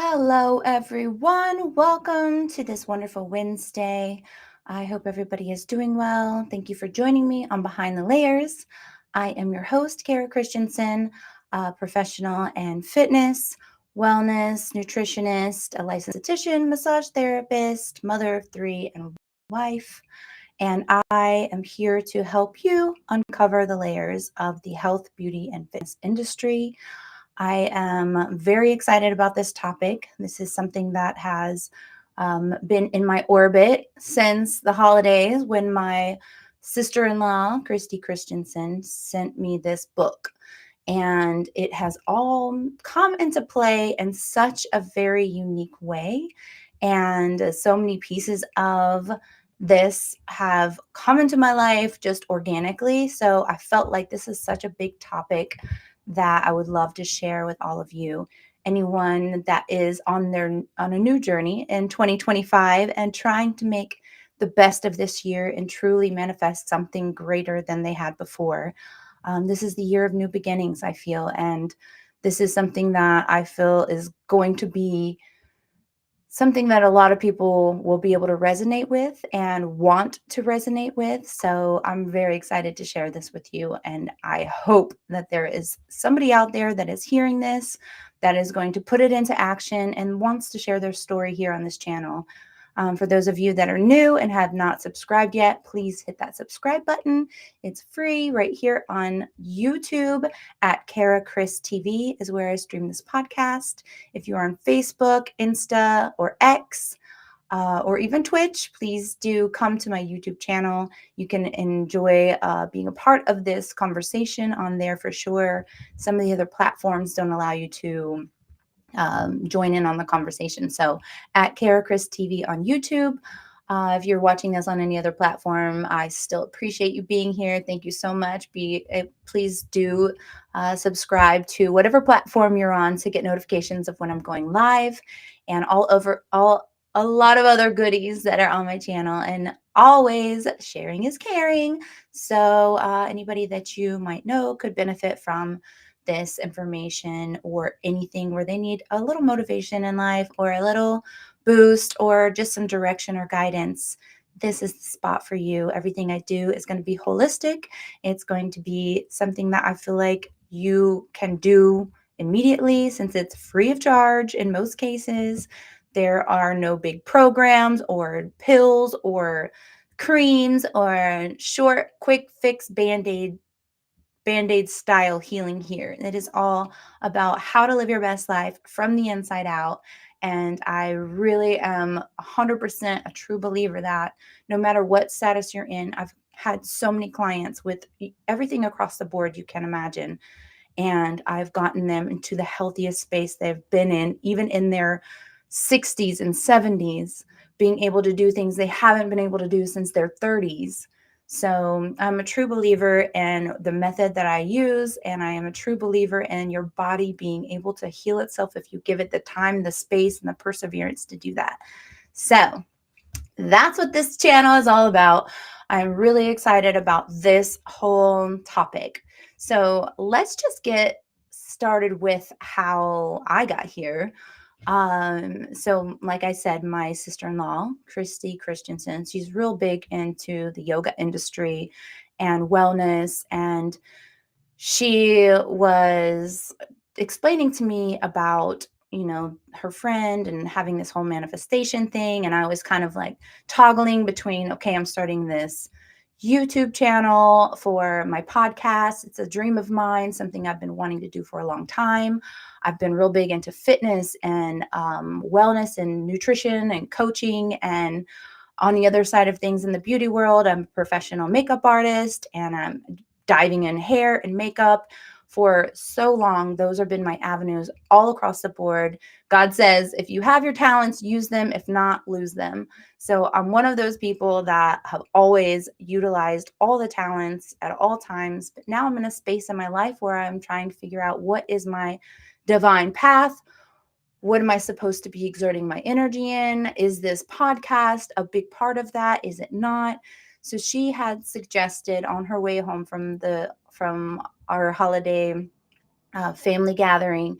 Hello, everyone. Welcome to this wonderful Wednesday. I hope everybody is doing well. Thank you for joining me on Behind the Layers. I am your host, Kara Christensen, a professional and fitness, wellness, nutritionist, a licensed dietitian, massage therapist, mother of three, and wife. And I am here to help you uncover the layers of the health, beauty, and fitness industry. I am very excited about this topic. This is something that has been in my orbit since the holidays when my sister-in-law, Christy Christensen, sent me this book. And it has all come into play in such a very unique way. And so many pieces of this have come into my life just organically. So I felt like this is such a big topic that I would love to share with all of you. Anyone that is on a new journey in 2025 and trying to make the best of this year and truly manifest something greater than they had before. This is the year of new beginnings, I feel, and this is something that I feel is going to be something that a lot of people will be able to resonate with and want to resonate with. So I'm very excited to share this with you. And I hope that there is somebody out there that is hearing this, that is going to put it into action and wants to share their story here on this channel. For those of you that are new and have not subscribed yet, please hit that subscribe button. It's free right here on YouTube at Kara Chris TV is where I stream this podcast. If you're on Facebook, Insta, or X, or even Twitch, please do come to my YouTube channel. You can enjoy being a part of this conversation on there for sure. Some of the other platforms don't allow you to join in on the conversation. So at Kara Chris TV on YouTube. If you're watching this on any other platform, I still appreciate you being here. Thank you so much. Please do subscribe to whatever platform you're on to get notifications of when I'm going live, and a lot of other goodies that are on my channel. And always sharing is caring. So anybody that you might know could benefit from this information or anything where they need a little motivation in life or a little boost or just some direction or guidance, this is the spot for you. Everything I do is going to be holistic. It's going to be something that I feel like you can do immediately since it's free of charge in most cases. There are no big programs or pills or creams or short, quick fix Band-Aid style healing here. It is all about how to live your best life from the inside out. And I really am 100% a true believer that no matter what status you're in, I've had so many clients with everything across the board you can imagine. And I've gotten them into the healthiest space they've been in, even in their 60s and 70s, being able to do things they haven't been able to do since their 30s. So I'm a true believer in the method that I use, and I am a true believer in your body being able to heal itself if you give it the time, the space, and the perseverance to do that. So that's what this channel is all about. I'm really excited about this whole topic. So let's just get started with how I got here. So like I said, my sister-in-law, Christy Christensen, she's real big into the yoga industry and wellness. And she was explaining to me about, her friend and having this whole manifestation thing. And I was kind of like toggling between, okay, I'm starting this YouTube channel for my podcast. It's a dream of mine, something I've been wanting to do for a long time. I've been real big into fitness and wellness and nutrition and coaching. And on the other side of things in the beauty world, I'm a professional makeup artist and I'm diving in hair and makeup for so long. Those have been my avenues all across the board. God says, if you have your talents, use them. If not, lose them. So I'm one of those people that have always utilized all the talents at all times. But now I'm in a space in my life where I'm trying to figure out what is my divine path. What am I supposed to be exerting my energy in? Is this podcast a big part of that? Is it not? So she had suggested on her way home from our holiday family gathering,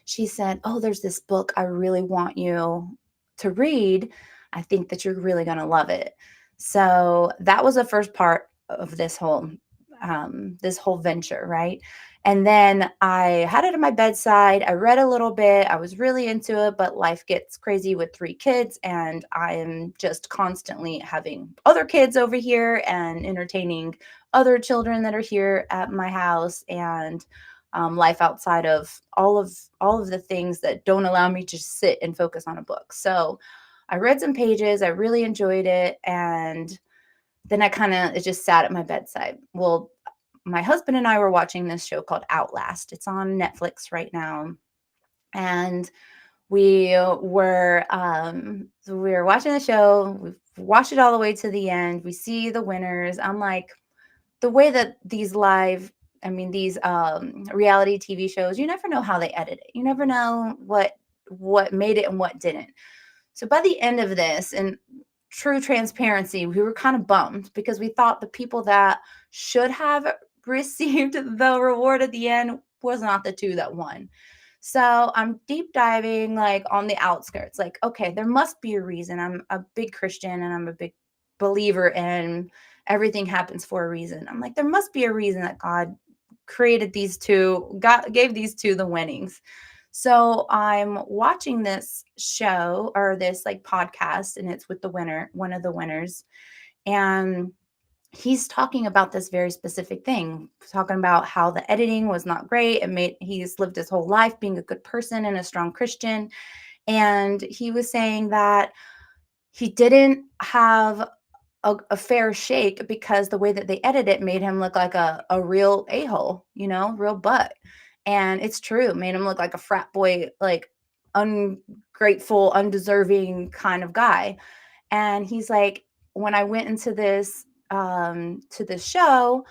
she said, "Oh, there's this book I really want you to read. I think that you're really going to love it." So that was the first part of this whole venture, right? And then I had it at my bedside. I read a little bit. I was really into it, but life gets crazy with 3 kids, and I am just constantly having other kids over here and entertaining other children that are here at my house, and life outside of all of the things that don't allow me to sit and focus on a book. So I read some pages. I really enjoyed it, and then it just sat at my bedside. Well, my husband and I were watching this show called Outlast. It's on Netflix right now. And we were watching the show. We've watched it all the way to the end. We see the winners. I'm like, the way that these reality TV shows, you never know how they edit it. You never know what made it and what didn't. So by the end of this, in true transparency, we were kind of bummed because we thought the people that should have received the reward at the end was not the two that won. So I'm deep diving like on the outskirts. Like, okay, there must be a reason. I'm a big Christian and I'm a big believer in everything happens for a reason. I'm like, there must be a reason that God created these two, God gave these two the winnings. So I'm watching this show or this like podcast, and it's with the winner, one of the winners. And he's talking about this very specific thing, talking about how the editing was not great. He's lived his whole life being a good person and a strong Christian. And he was saying that he didn't have a fair shake because the way that they edit it made him look like a real a-hole, real butt. And it's true, made him look like a frat boy, like ungrateful, undeserving kind of guy. And he's like, when I went into this to this show,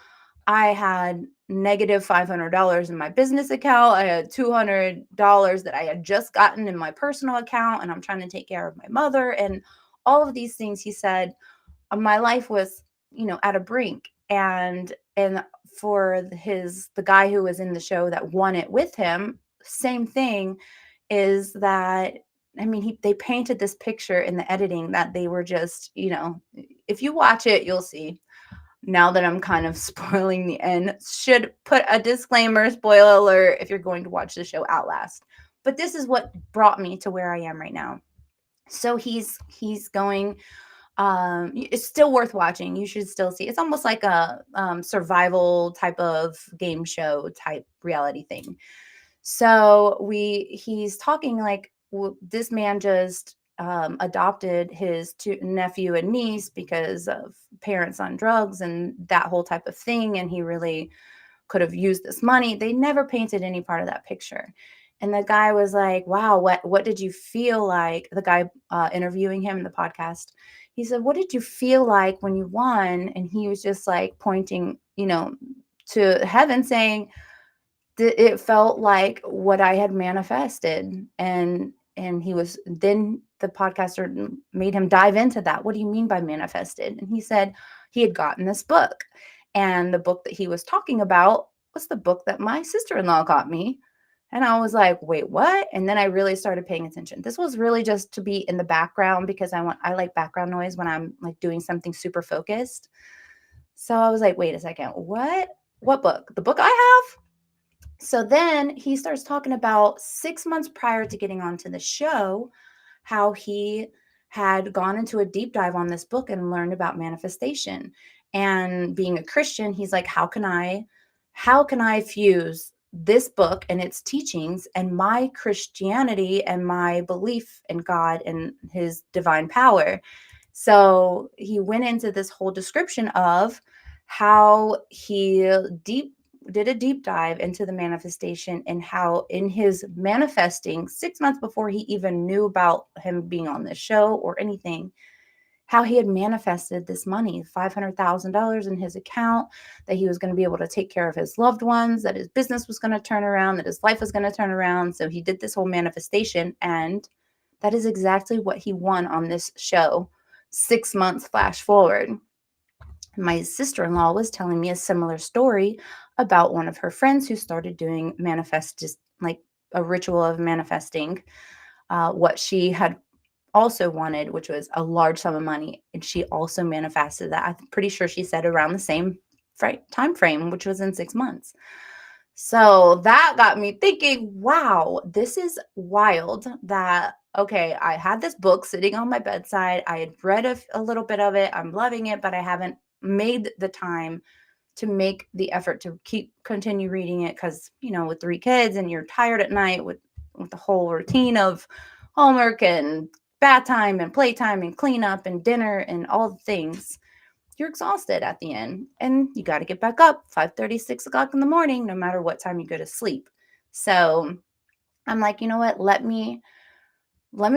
I had negative $500 in my business account. I had $200 that I had just gotten in my personal account, and I'm trying to take care of my mother and all of these things. He said, my life was, at a brink. And for the guy who was in the show that won it with him, same thing, is that, I mean, they painted this picture in the editing that they were just, if you watch it, you'll see. Now that I'm kind of spoiling the end, should put a disclaimer, spoiler alert, if you're going to watch the show Outlast. But this is what brought me to where I am right now. So he's going, it's still worth watching. You should still see. It's almost like a survival type of game show type reality thing. So he's talking like, this man just adopted his nephew and niece because of parents on drugs and that whole type of thing, and he really could have used this money. They never painted any part of that picture. And the guy was like, wow, what did you feel like? The guy interviewing him in the podcast, he said, what did you feel like when you won? And he was just like pointing, to heaven, saying, it felt like what I had manifested. And then the podcaster made him dive into that. What do you mean by manifested? And he said he had gotten this book. And the book that he was talking about was the book that my sister-in-law got me. And I was like, wait, what? And then I really started paying attention. This was really just to be in the background because I like background noise when I'm like doing something super focused. So I was like, wait a second, what book? The book I have? So then he starts talking about 6 months prior to getting onto the show, how he had gone into a deep dive on this book and learned about manifestation. And being a Christian, he's like, how can I fuse this book and its teachings and my Christianity and my belief in God and his divine power? So he went into this whole description of how he did a deep dive into the manifestation, and how in his manifesting 6 months before he even knew about him being on this show or anything, how he had manifested this money, $500,000 in his account, that he was going to be able to take care of his loved ones, that his business was going to turn around, that his life was going to turn around. So he did this whole manifestation, and that is exactly what he won on this show. 6 months flash forward. My sister-in-law was telling me a similar story about one of her friends who started doing a ritual of manifesting what she had also wanted, which was a large sum of money. And she also manifested that. I'm pretty sure she said around the same time frame, which was in 6 months. So that got me thinking, wow, this is wild that, okay, I had this book sitting on my bedside. I had read a little bit of it. I'm loving it, but I haven't made the time to make the effort to continue reading it because, with 3 kids and you're tired at night with the whole routine of homework and bath time and playtime and cleanup and dinner and all the things, you're exhausted at the end and you got to get back up 5:30, 6 o'clock in the morning, no matter what time you go to sleep. So I'm like, you know what? Let me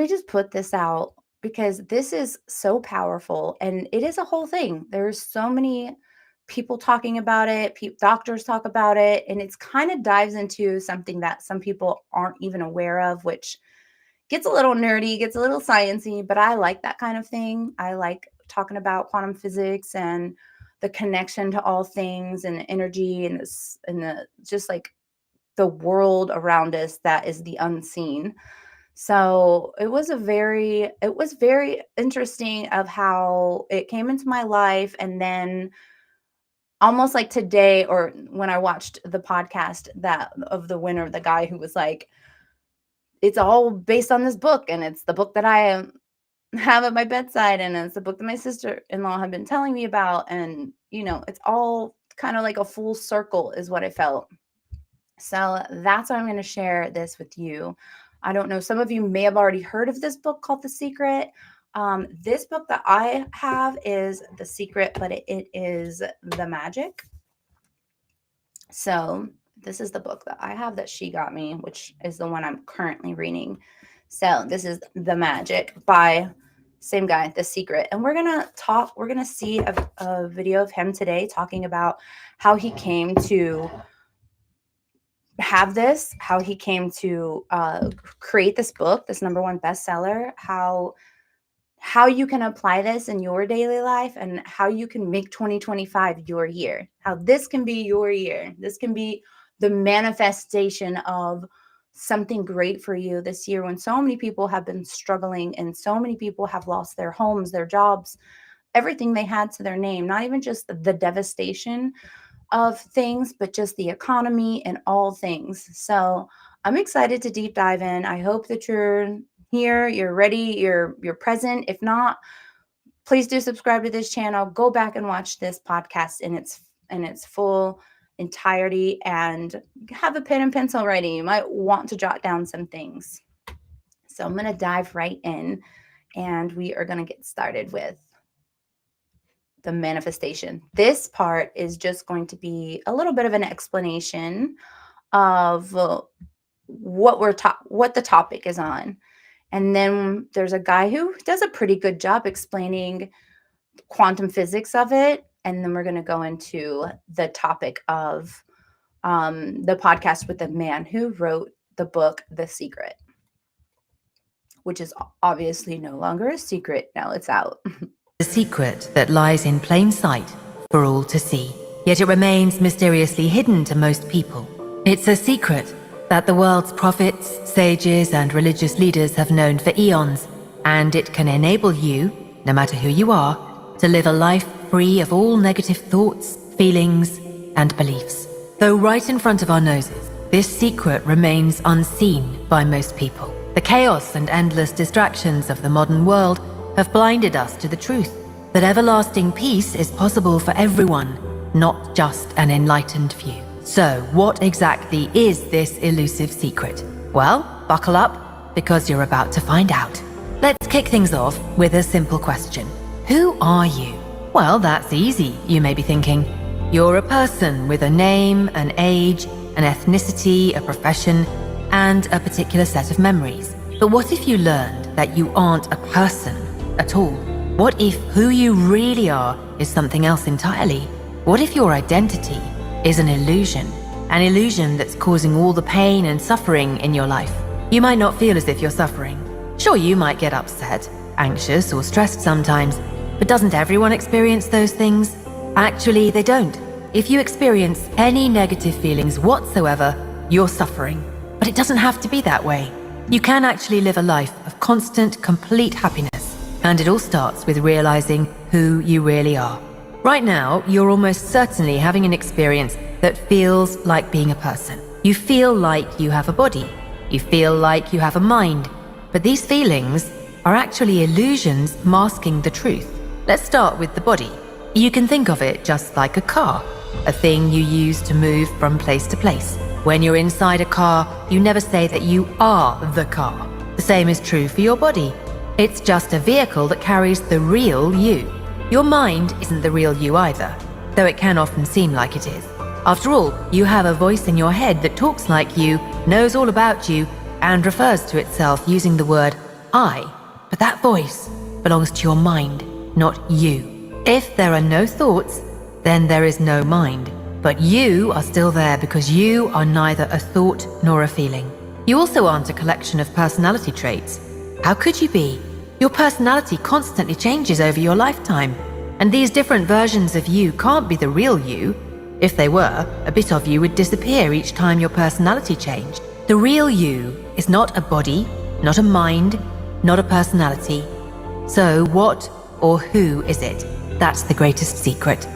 just put this out because this is so powerful and it is a whole thing. There's so many people talking about it, doctors talk about it, and it's kind of dives into something that some people aren't even aware of, which gets a little nerdy, gets a little sciencey, but I like that kind of thing. I like talking about quantum physics and the connection to all things and energy and the just like the world around us that is the unseen. So it was very interesting of how it came into my life. And then almost like today, or when I watched the podcast that of the winner, the guy who was like, it's all based on this book. And it's the book that I have at my bedside. And it's the book that my sister-in-law had been telling me about. And, it's all kind of like a full circle is what I felt. So that's why I'm going to share this with you. I don't know. Some of you may have already heard of this book called The Secret. This book that I have is The Secret, but it is The Magic. So this is the book that I have that she got me, which is the one I'm currently reading. So this is The Magic by same guy, The Secret. And we're going to see a video of him today talking about how he came to have this, how he came to create this book, this #1 bestseller, how you can apply this in your daily life and how you can make 2025 your year, how this can be your year. This can be the manifestation of something great for you this year when so many people have been struggling and so many people have lost their homes, their jobs, everything they had to their name, not even just the devastation of things, but just the economy and all things. So I'm excited to deep dive in. I hope that you're here, you're ready, you're present. If not, please do subscribe to this channel. Go back and watch this podcast in its full entirety and have a pen and pencil ready. You might want to jot down some things. So I'm going to dive right in and we are going to get started with the manifestation. This part is just going to be a little bit of an explanation of what the topic is on. And then there's a guy who does a pretty good job explaining quantum physics of it. And then we're going to go into the topic of the podcast with the man who wrote the book, The Secret, which is obviously no longer a secret. Now it's out. The secret that lies in plain sight for all to see, yet it remains mysteriously hidden to most people. It's a secret that the world's prophets, sages, and religious leaders have known for eons, and it can enable you, no matter who you are, to live a life free of all negative thoughts, feelings, and beliefs. Though right in front of our noses, this secret remains unseen by most people. The chaos and endless distractions of the modern world have blinded us to the truth that everlasting peace is possible for everyone, not just an enlightened few. So, what exactly is this elusive secret? Well, buckle up, because you're about to find out. Let's kick things off with a simple question. Who are you? Well, that's easy, you may be thinking. You're a person with a name, an age, an ethnicity, a profession, and a particular set of memories. But what if you learned that you aren't a person at all? What if who you really are is something else entirely? What if your identity is an illusion that's causing all the pain and suffering in your life? You might not feel as if you're suffering. Sure, you might get upset, anxious, or stressed sometimes, but doesn't everyone experience those things? Actually, they don't. If you experience any negative feelings whatsoever, you're suffering. But it doesn't have to be that way. You can actually live a life of constant, complete happiness. And it all starts with realizing who you really are. Right now, you're almost certainly having an experience that feels like being a person. You feel like you have a body. You feel like you have a mind. But these feelings are actually illusions masking the truth. Let's start with the body. You can think of it just like a car, a thing you use to move from place to place. When you're inside a car, you never say that you are the car. The same is true for your body. It's just a vehicle that carries the real you. Your mind isn't the real you either, though it can often seem like it is. After all, you have a voice in your head that talks like you, knows all about you, and refers to itself using the word I. But that voice belongs to your mind, not you. If there are no thoughts, then there is no mind. But you are still there because you are neither a thought nor a feeling. You also aren't a collection of personality traits. How could you be? Your personality constantly changes over your lifetime, and these different versions of you can't be the real you. If they were, a bit of you would disappear each time your personality changed. The real you is not a body, not a mind, not a personality. So what or who is it? That's the greatest secret.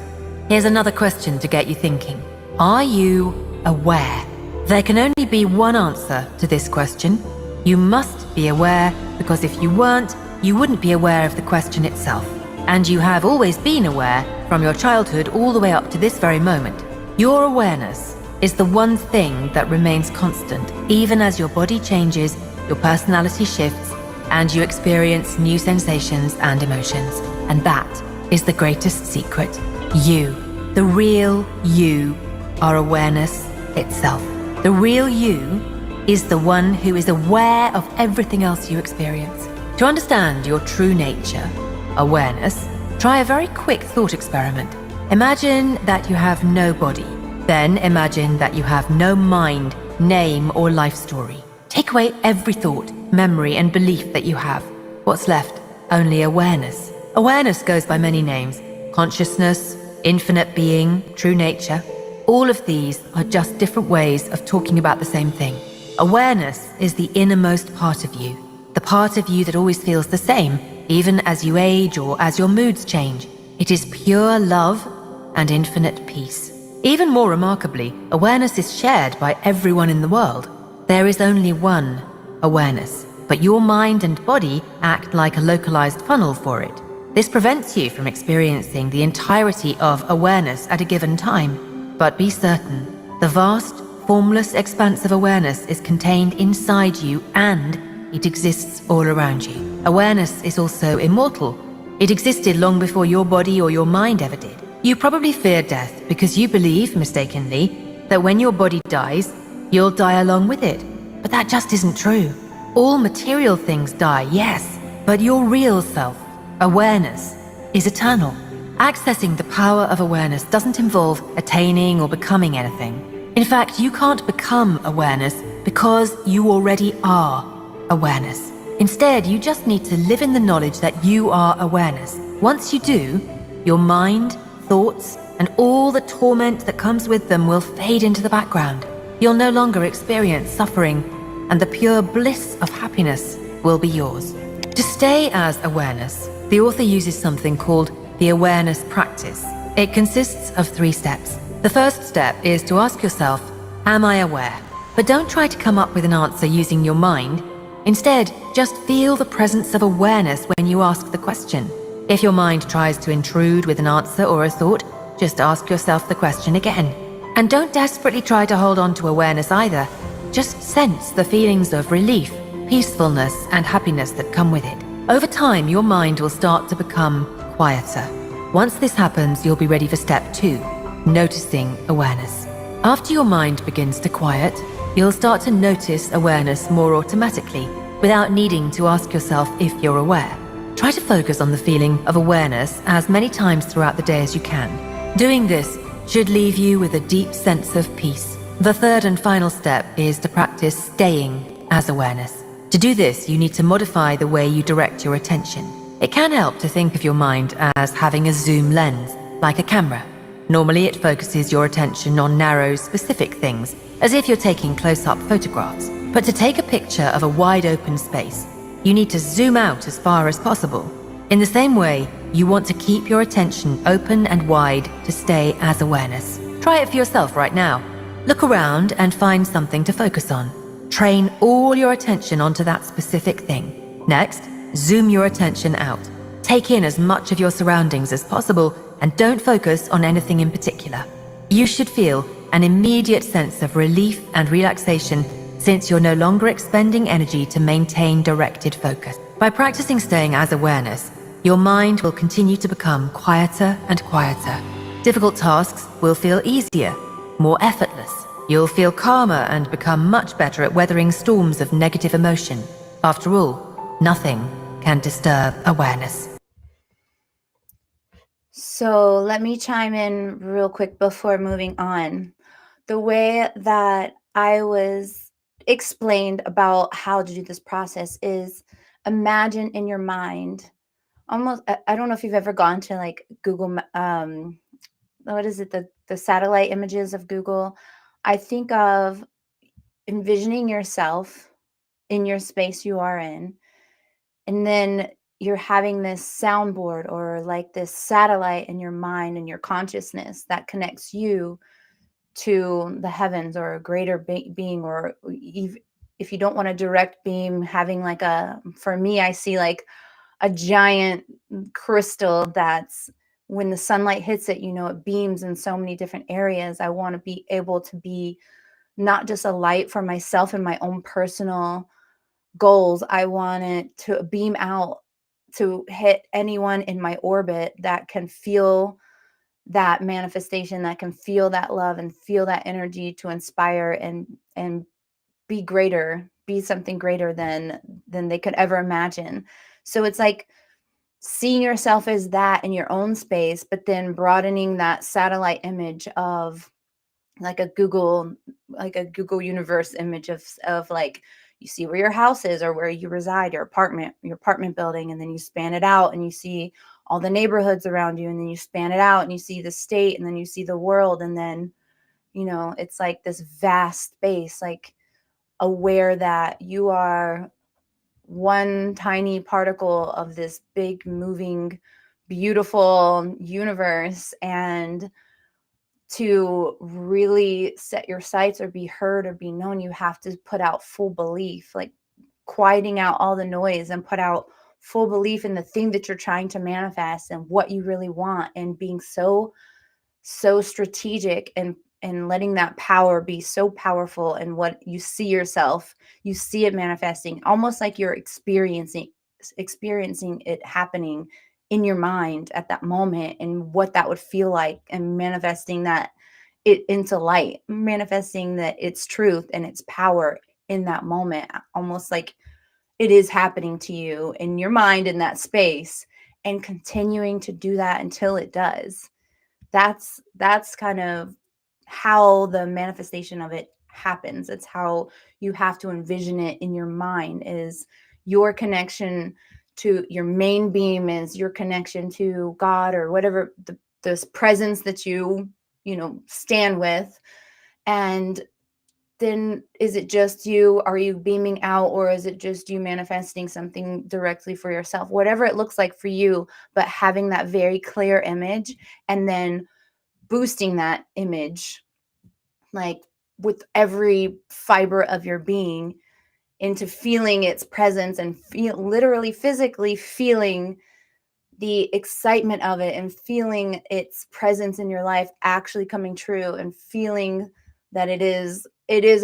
Here's another question to get you thinking. Are you aware? There can only be one answer to this question. You must be aware, because if you weren't, you wouldn't be aware of the question itself. And you have always been aware from your childhood all the way up to this very moment. Your awareness is the one thing that remains constant, even as your body changes, your personality shifts, and you experience new sensations and emotions. And that is the greatest secret. You, the real you, are awareness itself. The real you is the one who is aware of everything else you experience. To understand your true nature, awareness, try a very quick thought experiment. Imagine that you have no body. Then imagine that you have no mind, name, or life story. Take away every thought, memory, and belief that you have. What's left? Only awareness. Awareness goes by many names: consciousness, infinite being, true nature. All of these are just different ways of talking about the same thing. Awareness is the innermost part of you, the part of you that always feels the same, even as you age or as your moods change. It is pure love and infinite peace. Even more remarkably, awareness is shared by everyone in the world. There is only one awareness, but your mind and body act like a localized funnel for it. This prevents you from experiencing the entirety of awareness at a given time. But be certain, the vast, formless expanse of awareness is contained inside you, and it exists all around you. Awareness is also immortal. It existed long before your body or your mind ever did. You probably fear death because you believe, mistakenly, that when your body dies, you'll die along with it. But that just isn't true. All material things die, yes, but your real self, awareness, is eternal. Accessing the power of awareness doesn't involve attaining or becoming anything. In fact, you can't become awareness because you already are awareness. Instead, you just need to live in the knowledge that you are awareness. Once you do, your mind, thoughts, and all the torment that comes with them will fade into the background. You'll no longer experience suffering, and the pure bliss of happiness will be yours. To stay as awareness, the author uses something called the awareness practice. It consists of 3 steps. The first step is to ask yourself, am I aware? But don't try to come up with an answer using your mind. Instead, just feel the presence of awareness when you ask the question. If your mind tries to intrude with an answer or a thought, just ask yourself the question again. And don't desperately try to hold on to awareness either. Just sense the feelings of relief, peacefulness, and happiness that come with it. Over time, your mind will start to become quieter. Once this happens, you'll be ready for step 2, noticing awareness. After your mind begins to quiet, you'll start to notice awareness more automatically, without needing to ask yourself if you're aware. Try to focus on the feeling of awareness as many times throughout the day as you can. Doing this should leave you with a deep sense of peace. The third and final step is to practice staying as awareness. To do this, you need to modify the way you direct your attention. It can help to think of your mind as having a zoom lens, like a camera. Normally, it focuses your attention on narrow, specific things, as if you're taking close-up photographs. But to take a picture of a wide open space, you need to zoom out as far as possible. In the same way, you want to keep your attention open and wide to stay as awareness. Try it for yourself right now. Look around and find something to focus on. Train all your attention onto that specific thing. Next, zoom your attention out. Take in as much of your surroundings as possible and don't focus on anything in particular. You should feel an immediate sense of relief and relaxation since you're no longer expending energy to maintain directed focus. By practicing staying as awareness, your mind will continue to become quieter and quieter. Difficult tasks will feel easier, more effortless. You'll feel calmer and become much better at weathering storms of negative emotion. After all, nothing can disturb awareness. So let me chime in real quick before moving on. The way that I was explained about how to do this process is imagine in your mind almost, I don't know if you've ever gone to like Google, what is it, the satellite images of Google. I think of envisioning yourself in your space you are in, and then you're having this soundboard or like this satellite in your mind and your consciousness that connects you to the heavens or a greater being, or if you don't want a direct beam, having like for me, I see like a giant crystal that's, when the sunlight hits it, it beams in so many different areas. I want to be able to be not just a light for myself and my own personal goals. I want it to beam out to hit anyone in my orbit that can feel that manifestation, that can feel that love and feel that energy to inspire and be greater, be something greater than they could ever imagine. So it's like seeing yourself as that in your own space, but then broadening that satellite image of like a Google universe image of like, you see where your house is or where you reside, your apartment building, and then you span it out and you see all the neighborhoods around you, and then you span it out and you see the state, and then you see the world, and then it's like this vast space, like aware that you are one tiny particle of this big moving beautiful universe. And to really set your sights or be heard or be known, you have to put out full belief, like quieting out all the noise and put out full belief in the thing that you're trying to manifest and what you really want, and being so strategic and letting that power be so powerful. And what you see yourself, you see it manifesting almost like you're experiencing it happening in your mind at that moment, and what that would feel like, and manifesting that it into light, manifesting that it's truth and its power in that moment, almost like it is happening to you in your mind in that space, and continuing to do that until it does. That's kind of how the manifestation of it happens. It's how you have to envision it in your mind, is your connection to your main beam, is your connection to God or whatever this presence that you stand with. And then is it just you? Are you beaming out, or is it just you manifesting something directly for yourself? Whatever it looks like for you, but having that very clear image, and then boosting that image like with every fiber of your being into feeling its presence, and literally physically feeling the excitement of it, and feeling its presence in your life actually coming true, and feeling that it is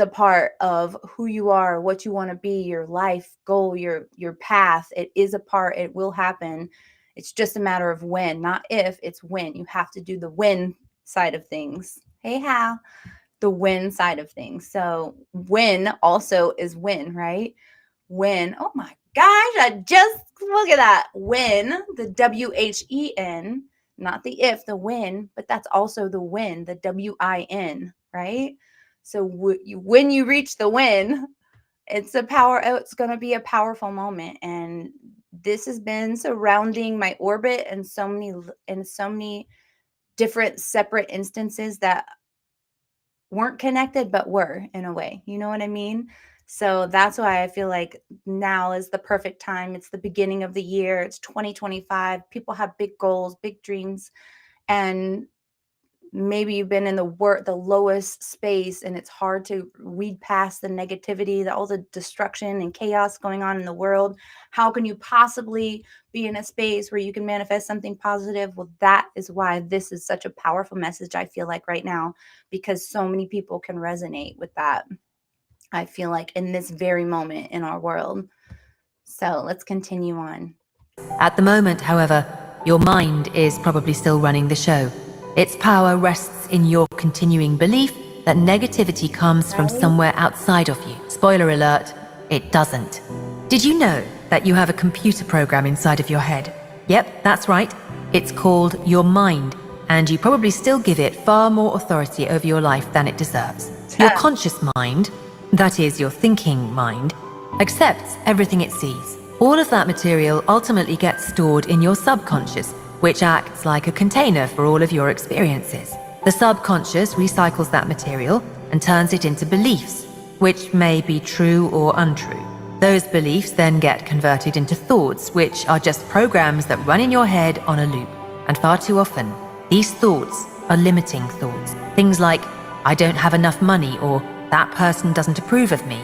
a part of who you are, what you want to be, your life goal, your path. It is a part. It will happen. It's just a matter of when, not if. It's when. You have to do the when side of things. Hey, Hal. The win side of things. So win also is win, right? Win. Oh my gosh, I just look at that. Win, the WHEN, not the if, the win, but that's also the win, the WIN, right? So when you reach the win, it's going to be a powerful moment. And this has been surrounding my orbit in so many different separate instances that weren't connected, but were in a way. You know what I mean? So that's why I feel like now is the perfect time. It's the beginning of the year. It's 2025. People have big goals, big dreams, and maybe you've been in the lowest space, and it's hard to weed past the negativity, all the destruction and chaos going on in the world. How can you possibly be in a space where you can manifest something positive? Well, that is why this is such a powerful message, I feel like, right now, because so many people can resonate with that, I feel like, in this very moment in our world. So let's continue on. At the moment, however, your mind is probably still running the show. Its power rests in your continuing belief that negativity comes from somewhere outside of you. Spoiler alert, it doesn't. Did you know that you have a computer program inside of your head? Yep, that's right. It's called your mind, and you probably still give it far more authority over your life than it deserves. Your conscious mind, that is your thinking mind, accepts everything it sees. All of that material ultimately gets stored in your subconscious, which acts like a container for all of your experiences. The subconscious recycles that material and turns it into beliefs, which may be true or untrue. Those beliefs then get converted into thoughts, which are just programs that run in your head on a loop. And far too often, these thoughts are limiting thoughts. Things like, I don't have enough money, or that person doesn't approve of me.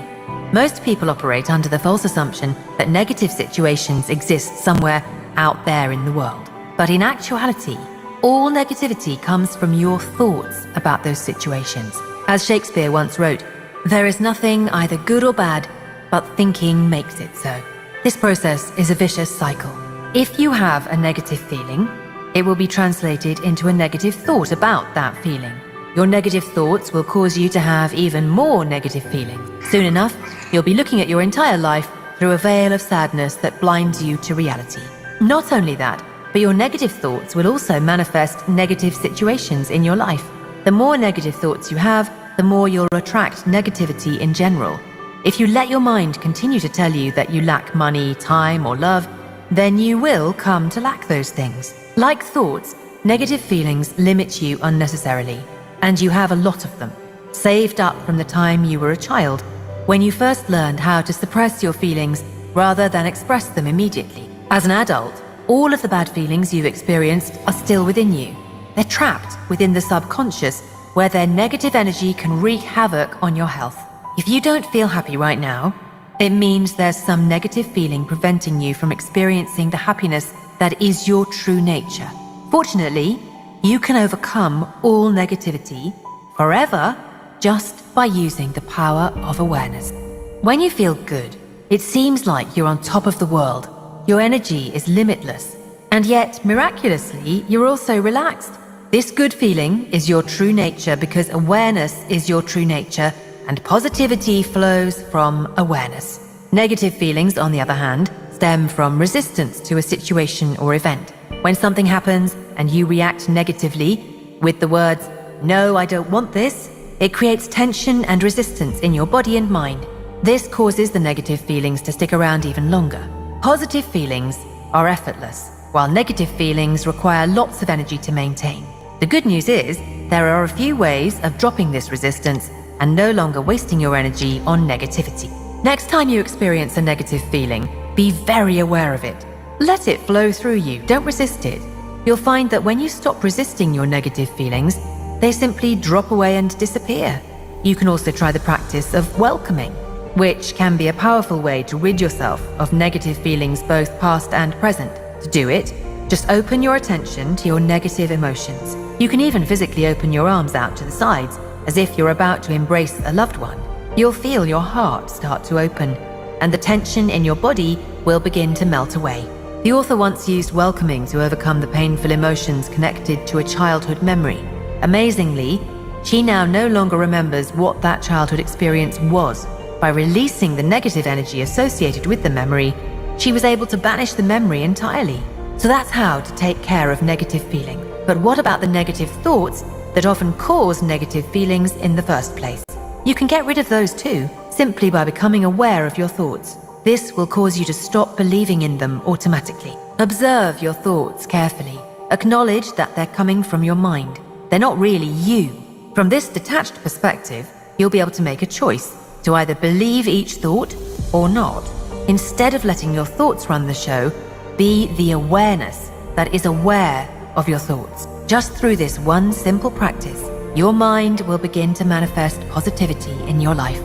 Most people operate under the false assumption that negative situations exist somewhere out there in the world. But in actuality, all negativity comes from your thoughts about those situations. As Shakespeare once wrote, there is nothing either good or bad, but thinking makes it so. This process is a vicious cycle. If you have a negative feeling, it will be translated into a negative thought about that feeling. Your negative thoughts will cause you to have even more negative feelings. Soon enough, you'll be looking at your entire life through a veil of sadness that blinds you to reality. Not only that, but your negative thoughts will also manifest negative situations in your life. The more negative thoughts you have, the more you'll attract negativity in general. If you let your mind continue to tell you that you lack money, time, or love, then you will come to lack those things. Like thoughts, negative feelings limit you unnecessarily. And you have a lot of them, saved up from the time you were a child, when you first learned how to suppress your feelings rather than express them immediately. As an adult, all of the bad feelings you've experienced are still within you. They're trapped within the subconscious, where their negative energy can wreak havoc on your health. If you don't feel happy right now, it means there's some negative feeling preventing you from experiencing the happiness that is your true nature. Fortunately, you can overcome all negativity forever just by using the power of awareness. When you feel good, it seems like you're on top of the world. Your energy is limitless, and yet, miraculously, you're also relaxed. This good feeling is your true nature because awareness is your true nature, and positivity flows from awareness. Negative feelings, on the other hand, stem from resistance to a situation or event. When something happens and you react negatively with the words, "No, I don't want this," it creates tension and resistance in your body and mind. This causes the negative feelings to stick around even longer. Positive feelings are effortless, while negative feelings require lots of energy to maintain. The good news is, there are a few ways of dropping this resistance and no longer wasting your energy on negativity. Next time you experience a negative feeling, be very aware of it. Let it flow through you, don't resist it. You'll find that when you stop resisting your negative feelings, they simply drop away and disappear. You can also try the practice of welcoming, which can be a powerful way to rid yourself of negative feelings both past and present. To do it, just open your attention to your negative emotions. You can even physically open your arms out to the sides, as if you're about to embrace a loved one. You'll feel your heart start to open, and the tension in your body will begin to melt away. The author once used welcoming to overcome the painful emotions connected to a childhood memory. Amazingly, she now no longer remembers what that childhood experience was. By releasing the negative energy associated with the memory, she was able to banish the memory entirely. So that's how to take care of negative feeling. But what about the negative thoughts that often cause negative feelings in the first place? You can get rid of those too, simply by becoming aware of your thoughts. This will cause you to stop believing in them automatically. Observe your thoughts carefully. Acknowledge that they're coming from your mind. They're not really you. From this detached perspective, you'll be able to make a choice to either believe each thought or not. Instead of letting your thoughts run the show, be the awareness that is aware of your thoughts. Just through this one simple practice, your mind will begin to manifest positivity in your life.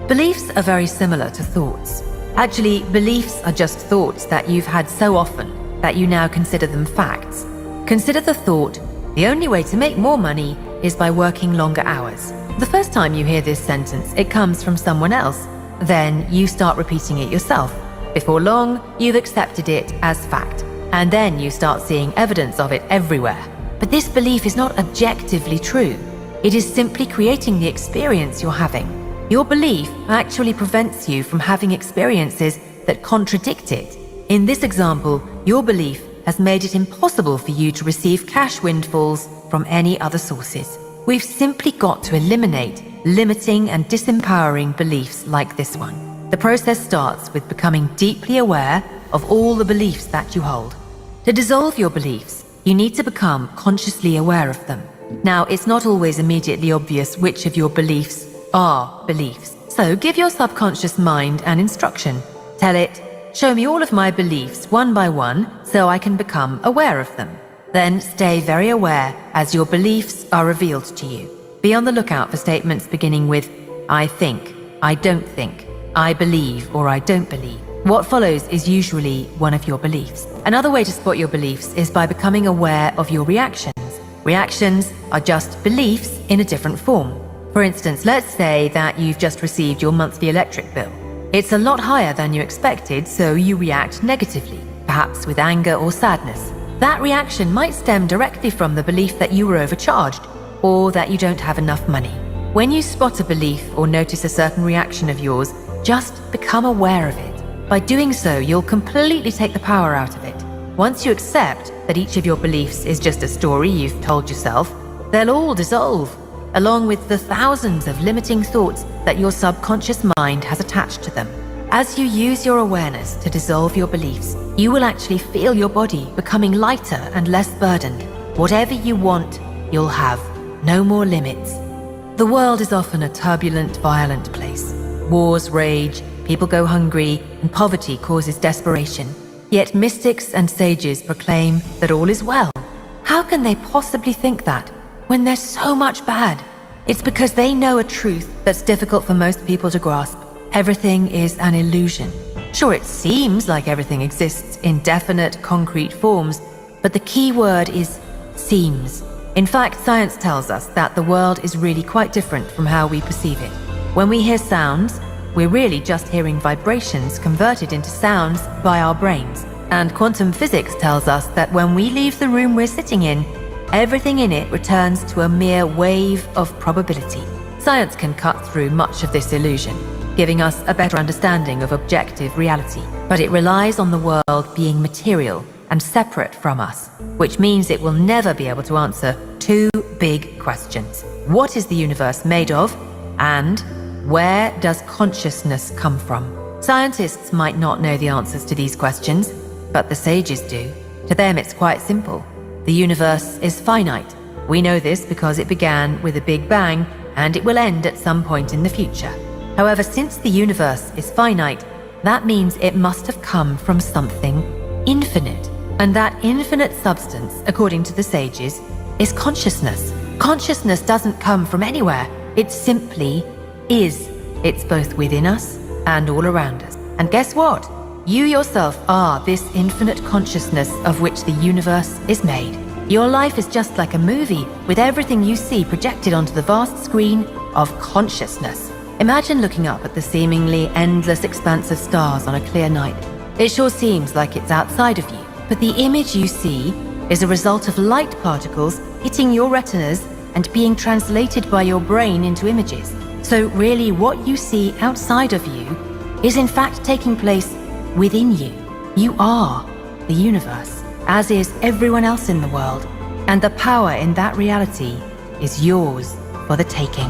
Beliefs are very similar to thoughts. Actually, beliefs are just thoughts that you've had so often that you now consider them facts. Consider the thought, the only way to make more money is by working longer hours. The first time you hear this sentence, it comes from someone else. Then you start repeating it yourself. Before long, you've accepted it as fact. And then you start seeing evidence of it everywhere. But this belief is not objectively true. It is simply creating the experience you're having. Your belief actually prevents you from having experiences that contradict it. In this example, your belief has made it impossible for you to receive cash windfalls from any other sources. We've simply got to eliminate limiting and disempowering beliefs like this one. The process starts with becoming deeply aware of all the beliefs that you hold. To dissolve your beliefs, you need to become consciously aware of them. Now, it's not always immediately obvious which of your beliefs are beliefs. So give your subconscious mind an instruction. Tell it, show me all of my beliefs one by one so I can become aware of them. Then stay very aware as your beliefs are revealed to you. Be on the lookout for statements beginning with I think, I don't think, I believe, or I don't believe. What follows is usually one of your beliefs. Another way to spot your beliefs is by becoming aware of your reactions. Reactions are just beliefs in a different form. For instance, let's say that you've just received your monthly electric bill. It's a lot higher than you expected, so you react negatively, perhaps with anger or sadness. That reaction might stem directly from the belief that you were overcharged, or that you don't have enough money. When you spot a belief or notice a certain reaction of yours, just become aware of it. By doing so, you'll completely take the power out of it. Once you accept that each of your beliefs is just a story you've told yourself, they'll all dissolve, along with the thousands of limiting thoughts that your subconscious mind has attached to them. As you use your awareness to dissolve your beliefs, you will actually feel your body becoming lighter and less burdened. Whatever you want, you'll have. No more limits. The world is often a turbulent, violent place. Wars rage, people go hungry, and poverty causes desperation. Yet mystics and sages proclaim that all is well. How can they possibly think that when there's so much bad? It's because they know a truth that's difficult for most people to grasp. Everything is an illusion. Sure, it seems like everything exists in definite, concrete forms, but the key word is seems. In fact, science tells us that the world is really quite different from how we perceive it. When we hear sounds, we're really just hearing vibrations converted into sounds by our brains. And quantum physics tells us that when we leave the room we're sitting in, everything in it returns to a mere wave of probability. Science can cut through much of this illusion, giving us a better understanding of objective reality. But it relies on the world being material and separate from us, which means it will never be able to answer two big questions. What is the universe made of? And where does consciousness come from? Scientists might not know the answers to these questions, but the sages do. To them, it's quite simple. The universe is finite. We know this because it began with a big bang, and it will end at some point in the future. However, since the universe is finite, that means it must have come from something infinite. And that infinite substance, according to the sages, is consciousness. Consciousness doesn't come from anywhere. It simply is. It's both within us and all around us. And guess what? You yourself are this infinite consciousness of which the universe is made. Your life is just like a movie, with everything you see projected onto the vast screen of consciousness. Imagine looking up at the seemingly endless expanse of stars on a clear night. It sure seems like it's outside of you, but the image you see is a result of light particles hitting your retinas and being translated by your brain into images. So really, what you see outside of you is in fact taking place within you. You are the universe, as is everyone else in the world, and the power in that reality is yours for the taking.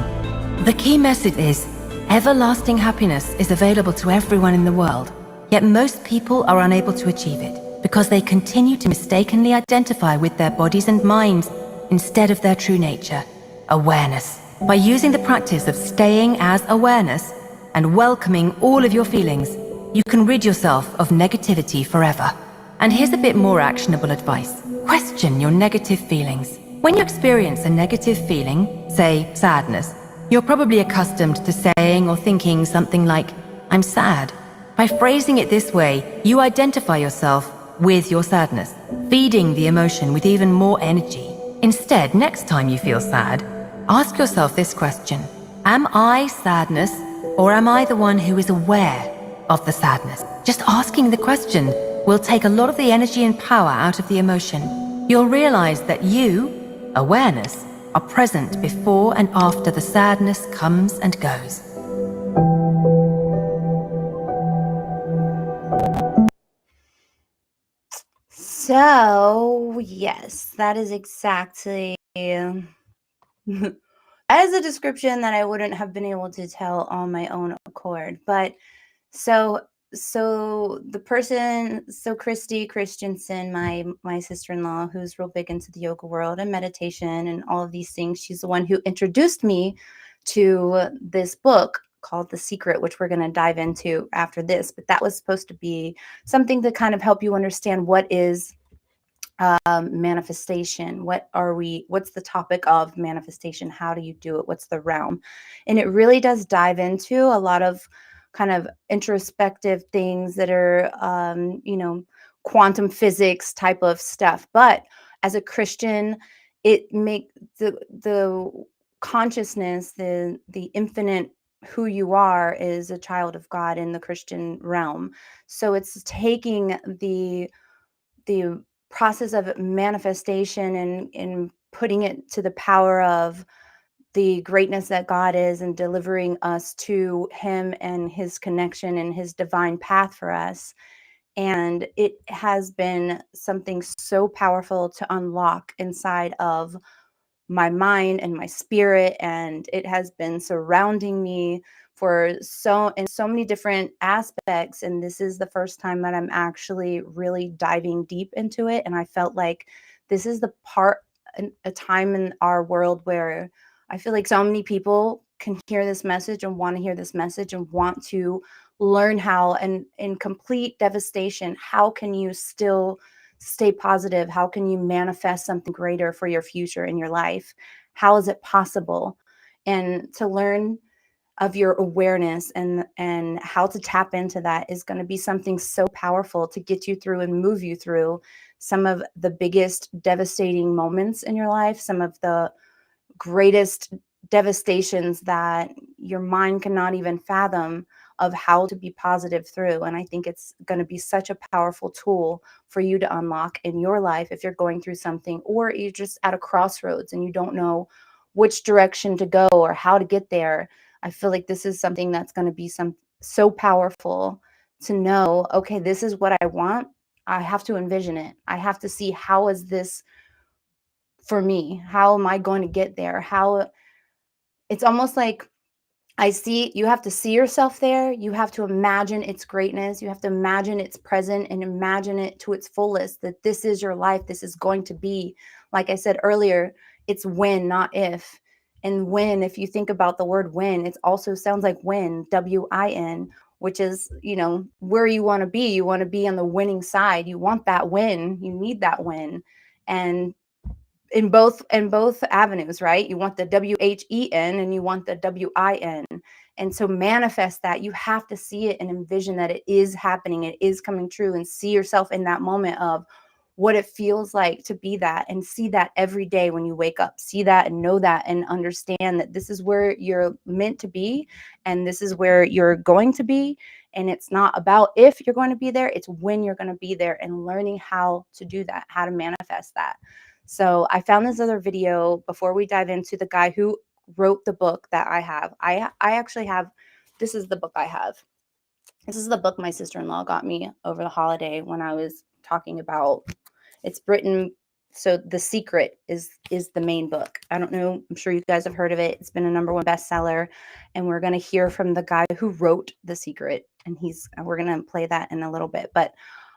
The key message is, everlasting happiness is available to everyone in the world, yet most people are unable to achieve it because they continue to mistakenly identify with their bodies and minds instead of their true nature, awareness. by using the practice of staying as awareness and welcoming all of your feelings, you can rid yourself of negativity forever. And here's a bit more actionable advice. Question your negative feelings. When you experience a negative feeling, say sadness, you're probably accustomed to saying or thinking something like, "I'm sad." By phrasing it this way, you identify yourself with your sadness, feeding the emotion with even more energy. Instead, next time you feel sad, ask yourself this question: am I sadness, or am I the one who is aware of the sadness? Just asking the question will take a lot of the energy and power out of the emotion. You'll realize that you, awareness, are present before and after the sadness comes and goes. So, yes, that is exactly that is a description that I wouldn't have been able to tell on my own accord. But so Christy Christensen, my sister-in-law, who's real big into the yoga world and meditation and all of these things, she's the one who introduced me to this book called The Secret, which we're going to dive into after this. But that was supposed to be something to kind of help you understand what is manifestation. What's the topic of manifestation? How do you do it? What's the realm? And it really does dive into a lot of kind of introspective things that are quantum physics type of stuff. But as a Christian, it make the consciousness, the infinite who you are is a child of God in the Christian realm. So it's taking the process of manifestation and putting it to the power of the greatness that God is and delivering us to him and his connection and his divine path for us. And it has been something so powerful to unlock inside of my mind and my spirit, and it has been surrounding me for so many different aspects. And this is the first time that I'm actually really diving deep into it, and I felt like this is the a time in our world where I feel like so many people can hear this message and want to hear this message and want to learn how, and in complete devastation, how can you still stay positive? How can you manifest something greater for your future in your life? How is it possible? And to learn of your awareness and how to tap into that is going to be something so powerful to get you through and move you through some of the biggest devastating moments in your life, some of the greatest devastations that your mind cannot even fathom, of how to be positive through. And I think it's going to be such a powerful tool for you to unlock in your life if you're going through something, or you're just at a crossroads and you don't know which direction to go or how to get there. I feel like this is something that's going to be so powerful to know, okay, this is what I want. I have to envision it. I have to see, how is this for me? How am I going to get there? It's almost like you have to see yourself there. You have to imagine its greatness. You have to imagine its present and imagine it to its fullest, that this is your life. This is going to be, like I said earlier, it's when, not if. And when, if you think about the word when, it also sounds like win, W-I-N, which is, where you want to be. You want to be on the winning side. You want that win. You need that win. And in both avenues, right? You want the WHEN and you want the WIN. And so manifest that. You have to see it and envision that it is happening, it is coming true, and see yourself in that moment of what it feels like to be that, and see that every day when you wake up. See that and know that and understand that this is where you're meant to be and this is where you're going to be. And it's not about if you're going to be there, it's when you're going to be there, and learning how to do that, how to manifest that. So I found this other video before we dive into the guy who wrote the book that I have. I actually have, this is the book I have. This is the book my sister-in-law got me over the holiday when I was talking about, it's written, so The Secret is the main book. I don't know, I'm sure you guys have heard of it. It's been a #1 bestseller, and we're going to hear from the guy who wrote The Secret, and we're going to play that in a little bit. But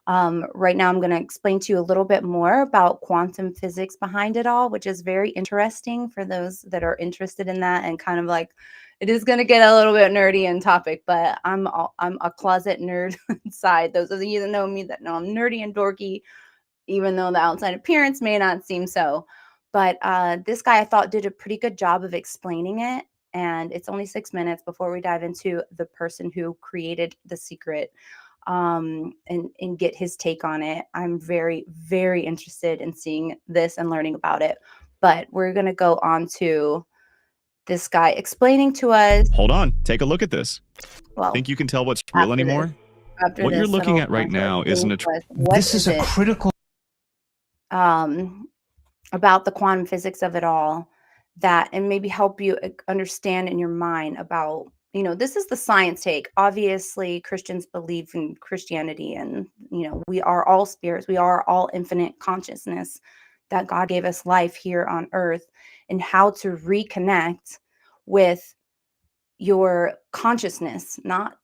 Right now, I'm going to explain to you a little bit more about quantum physics behind it all, which is very interesting for those that are interested in that, and kind of like it is going to get a little bit nerdy in topic, but I'm a closet nerd inside. Those of you that know me that know I'm nerdy and dorky, even though the outside appearance may not seem so. But this guy I thought did a pretty good job of explaining it. And it's only 6 minutes before we dive into the person who created the secret, and get his take on it. I'm very, very interested in seeing this and learning about it. But we're going to go on to this guy explaining to us. Hold on, take a look at this. Well, think you can tell what's real anymore? After What you're this looking little at right now isn't a what This is a it? critical About the quantum physics of it all, that and maybe help you understand in your mind about, this is the science take. Obviously, Christians believe in Christianity, and we are all spirits, we are all infinite consciousness, that God gave us life here on earth, and how to reconnect with your consciousness, not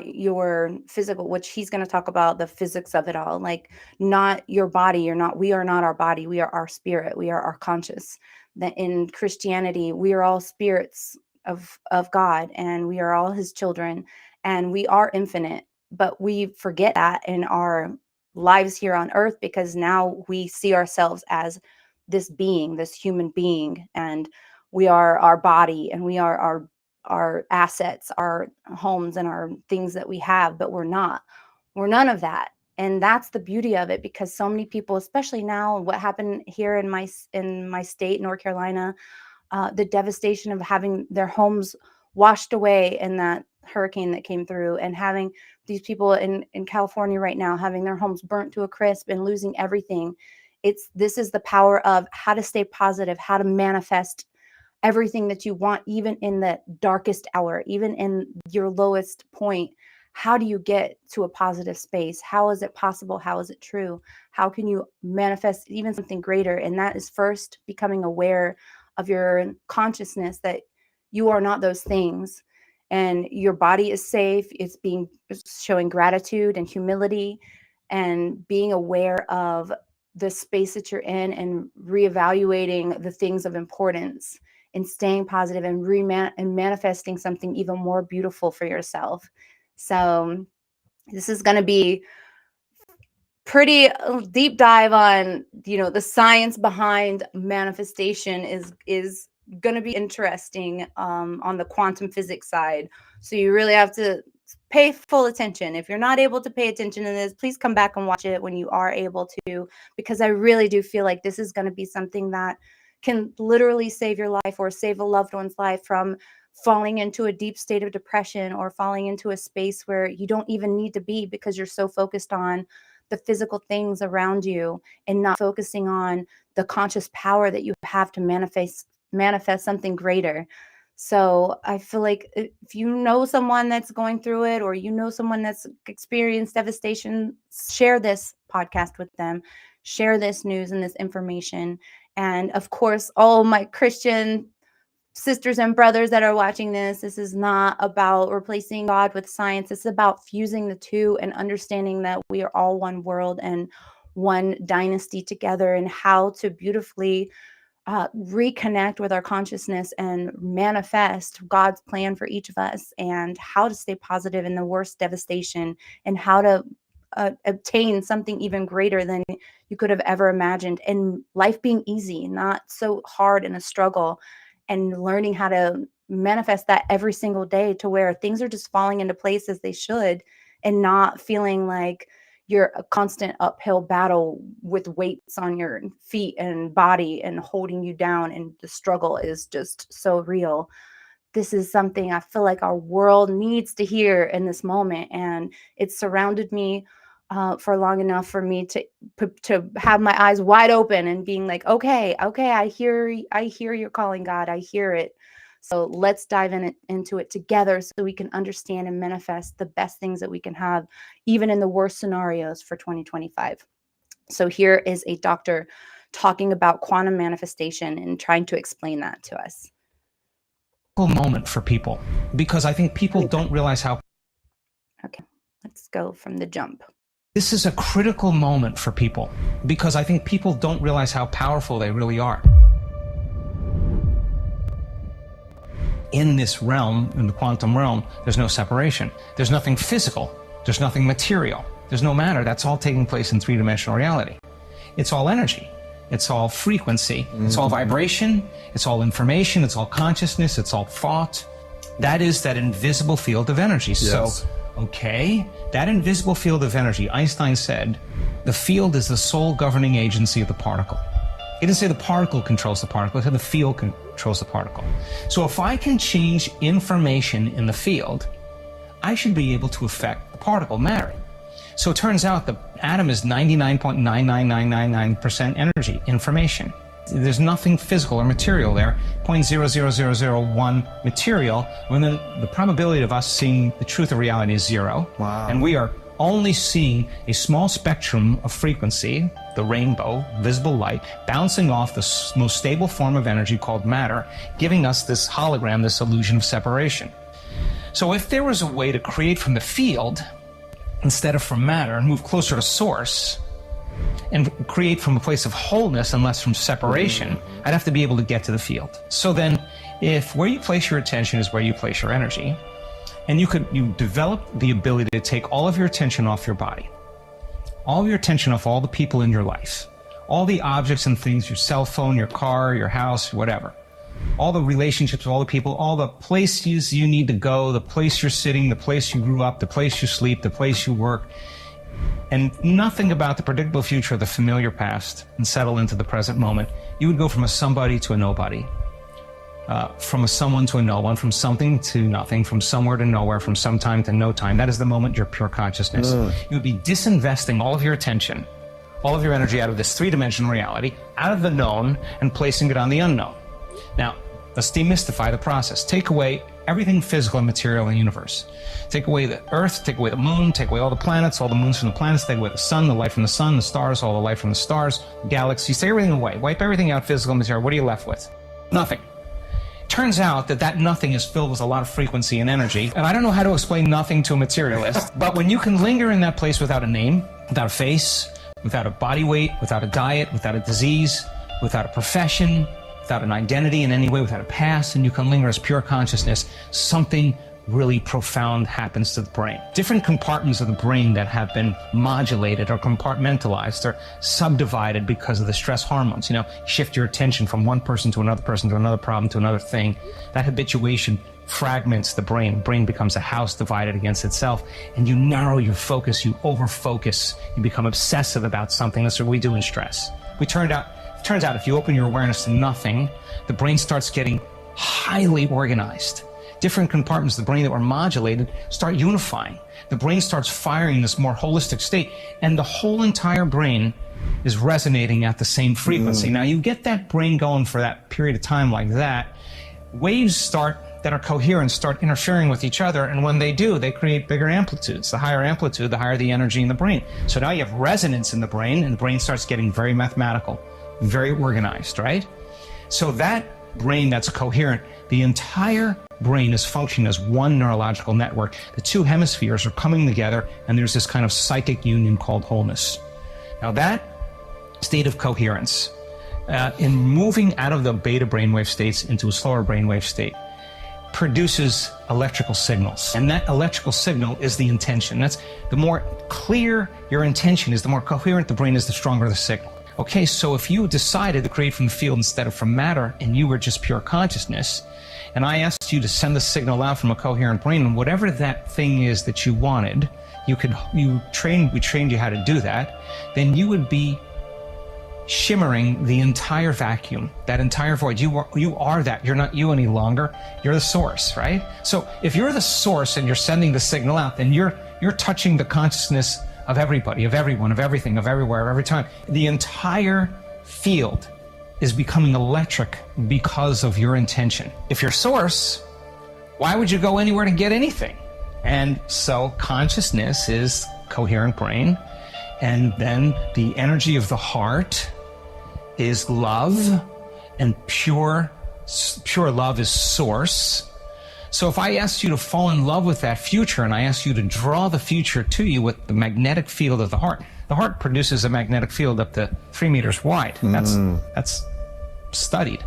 your physical, which he's going to talk about the physics of it all, like not your body. We are not our body, we are our spirit, we are our conscious. That in Christianity, we are all spirits of God, and we are all his children, and we are infinite. But we forget that in our lives here on earth, because now we see ourselves as this being, this human being, and we are our body, and we are our assets, our homes, and our things that we have, but we're not. We're none of that. And that's the beauty of it, because so many people, especially now, what happened here in my state, North Carolina, the devastation of having their homes washed away in that hurricane that came through, and having these people in California right now having their homes burnt to a crisp and losing everything. This is the power of how to stay positive, how to manifest everything that you want, even in the darkest hour, even in your lowest point. How do you get to a positive space? How is it possible? How is it true? How can you manifest even something greater? And that is first becoming aware of your consciousness, that you are not those things, and your body is safe. It's showing gratitude and humility, and being aware of the space that you're in, and reevaluating the things of importance, and staying positive, and manifesting something even more beautiful for yourself. So this is going to be pretty deep dive on, the science behind manifestation is going to be interesting, on the quantum physics side. So you really have to pay full attention. If you're not able to pay attention to this, please come back and watch it when you are able to, because I really do feel like this is going to be something that can literally save your life, or save a loved one's life from falling into a deep state of depression, or falling into a space where you don't even need to be, because you're so focused on the physical things around you, and not focusing on the conscious power that you have to manifest something greater. So I feel like if you know someone that's going through it, or someone that's experienced devastation, share this podcast with them, share this news and this information. And of course, all my Christian sisters and brothers that are watching this is not about replacing God with science. It's about fusing the two, and understanding that we are all one world and one dynasty together, and how to beautifully reconnect with our consciousness and manifest God's plan for each of us, and how to stay positive in the worst devastation, and how to obtain something even greater than you could have ever imagined, and life being easy, not so hard in a struggle, and learning how to manifest that every single day, to where things are just falling into place as they should, and not feeling like you're a constant uphill battle with weights on your feet and body and holding you down, and the struggle is just so real. This is something I feel like our world needs to hear in this moment, and it's surrounded me for long enough for me to have my eyes wide open, and being like, okay, I hear your calling, God, I hear it. So let's dive into it together, so we can understand and manifest the best things that we can have, even in the worst scenarios for 2025. So here is a doctor talking about quantum manifestation and trying to explain that to us. moment for people, because I think people don't realize how. Okay, let's go from the jump. This is a critical moment for people because I think people don't realize how powerful they really are. In this realm, in the quantum realm, there's no separation. There's nothing physical. There's nothing material. There's no matter. That's all taking place in three-dimensional reality. It's all energy. It's all frequency. It's all vibration. It's all information. It's all consciousness. It's all thought. That is that invisible field of energy. Yes. So, okay, that invisible field of energy, Einstein said, the field is the sole governing agency of the particle. He didn't say the particle controls the particle, he said the field controls the particle. So if I can change information in the field, I should be able to affect the particle, matter. So it turns out the atom is 99.99999% energy, information. There's nothing physical or material there, 0.00001 material, when the probability of us seeing the truth of reality is 0. Wow. And we are only seeing a small spectrum of frequency, the rainbow, visible light, bouncing off the most stable form of energy called matter, giving us this hologram, this illusion of separation. So if there was a way to create from the field instead of from matter and move closer to source, and create from a place of wholeness and less from separation, I'd have to be able to get to the field. So then, if where you place your attention is where you place your energy, and you develop the ability to take all of your attention off your body, all of your attention off all the people in your life, all the objects and things, your cell phone, your car, your house, whatever, all the relationships with all the people, all the places you need to go, the place you're sitting, the place you grew up, the place you sleep, the place you work, and nothing about the predictable future or the familiar past, and settle into the present moment, you would go from a somebody to a nobody, from a someone to a no one, from something to nothing, from somewhere to nowhere, from some time to no time. That is the moment you're pure consciousness. You would be disinvesting all of your attention, all of your energy out of this three-dimensional reality, out of the known, and placing it on the unknown. Now, let's demystify the process. Take away everything physical and material in the universe. Take away the Earth, take away the moon, take away all the planets, all the moons from the planets, take away the sun, the light from the sun, the stars, all the light from the stars, galaxies, take everything away. Wipe everything out, physical and material. What are you left with? Nothing. Turns out that nothing is filled with a lot of frequency and energy. And I don't know how to explain nothing to a materialist, but when you can linger in that place without a name, without a face, without a body weight, without a diet, without a disease, without a profession, without an identity in any way, without a past, and you can linger as pure consciousness, something really profound happens to the brain. Different compartments of the brain that have been modulated or compartmentalized or subdivided because of the stress hormones. Shift your attention from one person to another problem, to another thing. That habituation fragments the brain. The brain becomes a house divided against itself, and you narrow your focus, you over-focus, you become obsessive about something. That's what we do in stress. It turns out if you open your awareness to nothing, the brain starts getting highly organized. Different compartments of the brain that were modulated start unifying. The brain starts firing in this more holistic state, and the whole entire brain is resonating at the same frequency. Now, you get that brain going for that period of time like that, waves that are coherent start interfering with each other, and when they do, they create bigger amplitudes. The higher amplitude, the higher the energy in the brain. So now you have resonance in the brain, and the brain starts getting very mathematical, very organized, right? So that brain that's coherent, the entire brain is functioning as one neurological network. The two hemispheres are coming together, and there's this kind of psychic union called wholeness. Now that state of coherence, in moving out of the beta brainwave states into a slower brainwave state, produces electrical signals. And that electrical signal is the intention. That's the more clear your intention is, the more coherent the brain is, the stronger the signal. Okay, so if you decided to create from the field instead of from matter, and you were just pure consciousness, and I asked you to send the signal out from a coherent brain, and whatever that thing is that you wanted, we trained you how to do that, then you would be shimmering the entire vacuum, that entire void. You are that. You're not you any longer. You're the source, right? So if you're the source and you're sending the signal out, then you're touching the consciousness of everybody, of everyone, of everything, of everywhere, of every time. The entire field is becoming electric because of your intention. If you're source, why would you go anywhere to get anything? And so consciousness is coherent brain, and then the energy of the heart is love, and pure love is source. So if I asked you to fall in love with that future and I asked you to draw the future to you with the magnetic field of the heart produces a magnetic field up to 3 meters wide. That's studied.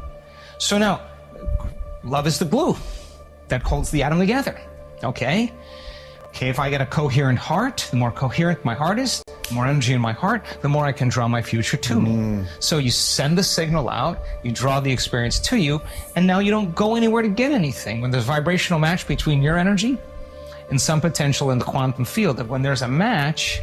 So now, love is the glue that holds the atom together, okay? Okay, if I get a coherent heart, the more coherent my heart is, the more energy in my heart, the more I can draw my future to me. So you send the signal out, you draw the experience to you, and now you don't go anywhere to get anything. When there's vibrational match between your energy and some potential in the quantum field, that when there's a match,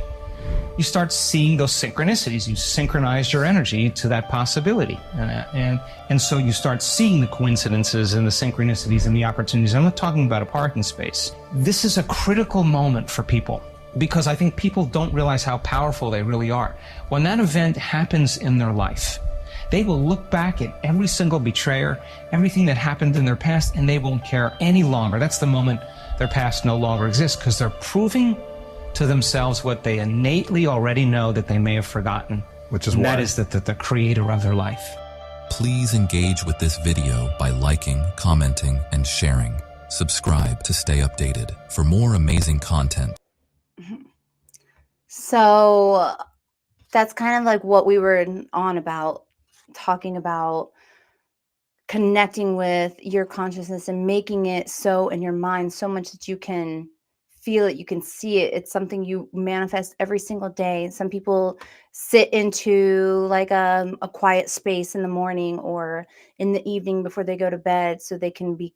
you start seeing those synchronicities. You synchronize your energy to that possibility. And so you start seeing the coincidences and the synchronicities and the opportunities. I'm not talking about a parking space. This is a critical moment for people because I think people don't realize how powerful they really are. When that event happens in their life, they will look back at every single betrayer, everything that happened in their past, and they won't care any longer. That's the moment their past no longer exists because they're proving to themselves what they innately already know that they may have forgotten. Which is and why. that is that the creator of their life. Please engage with this video by liking, commenting, and sharing. Subscribe to stay updated for more amazing content. So that's kind of like what we were on about, talking about connecting with your consciousness and making it so in your mind so much that you can feel it, you can see it. It's something you manifest every single day. Some people sit into like a quiet space in the morning or in the evening before they go to bed, so they can be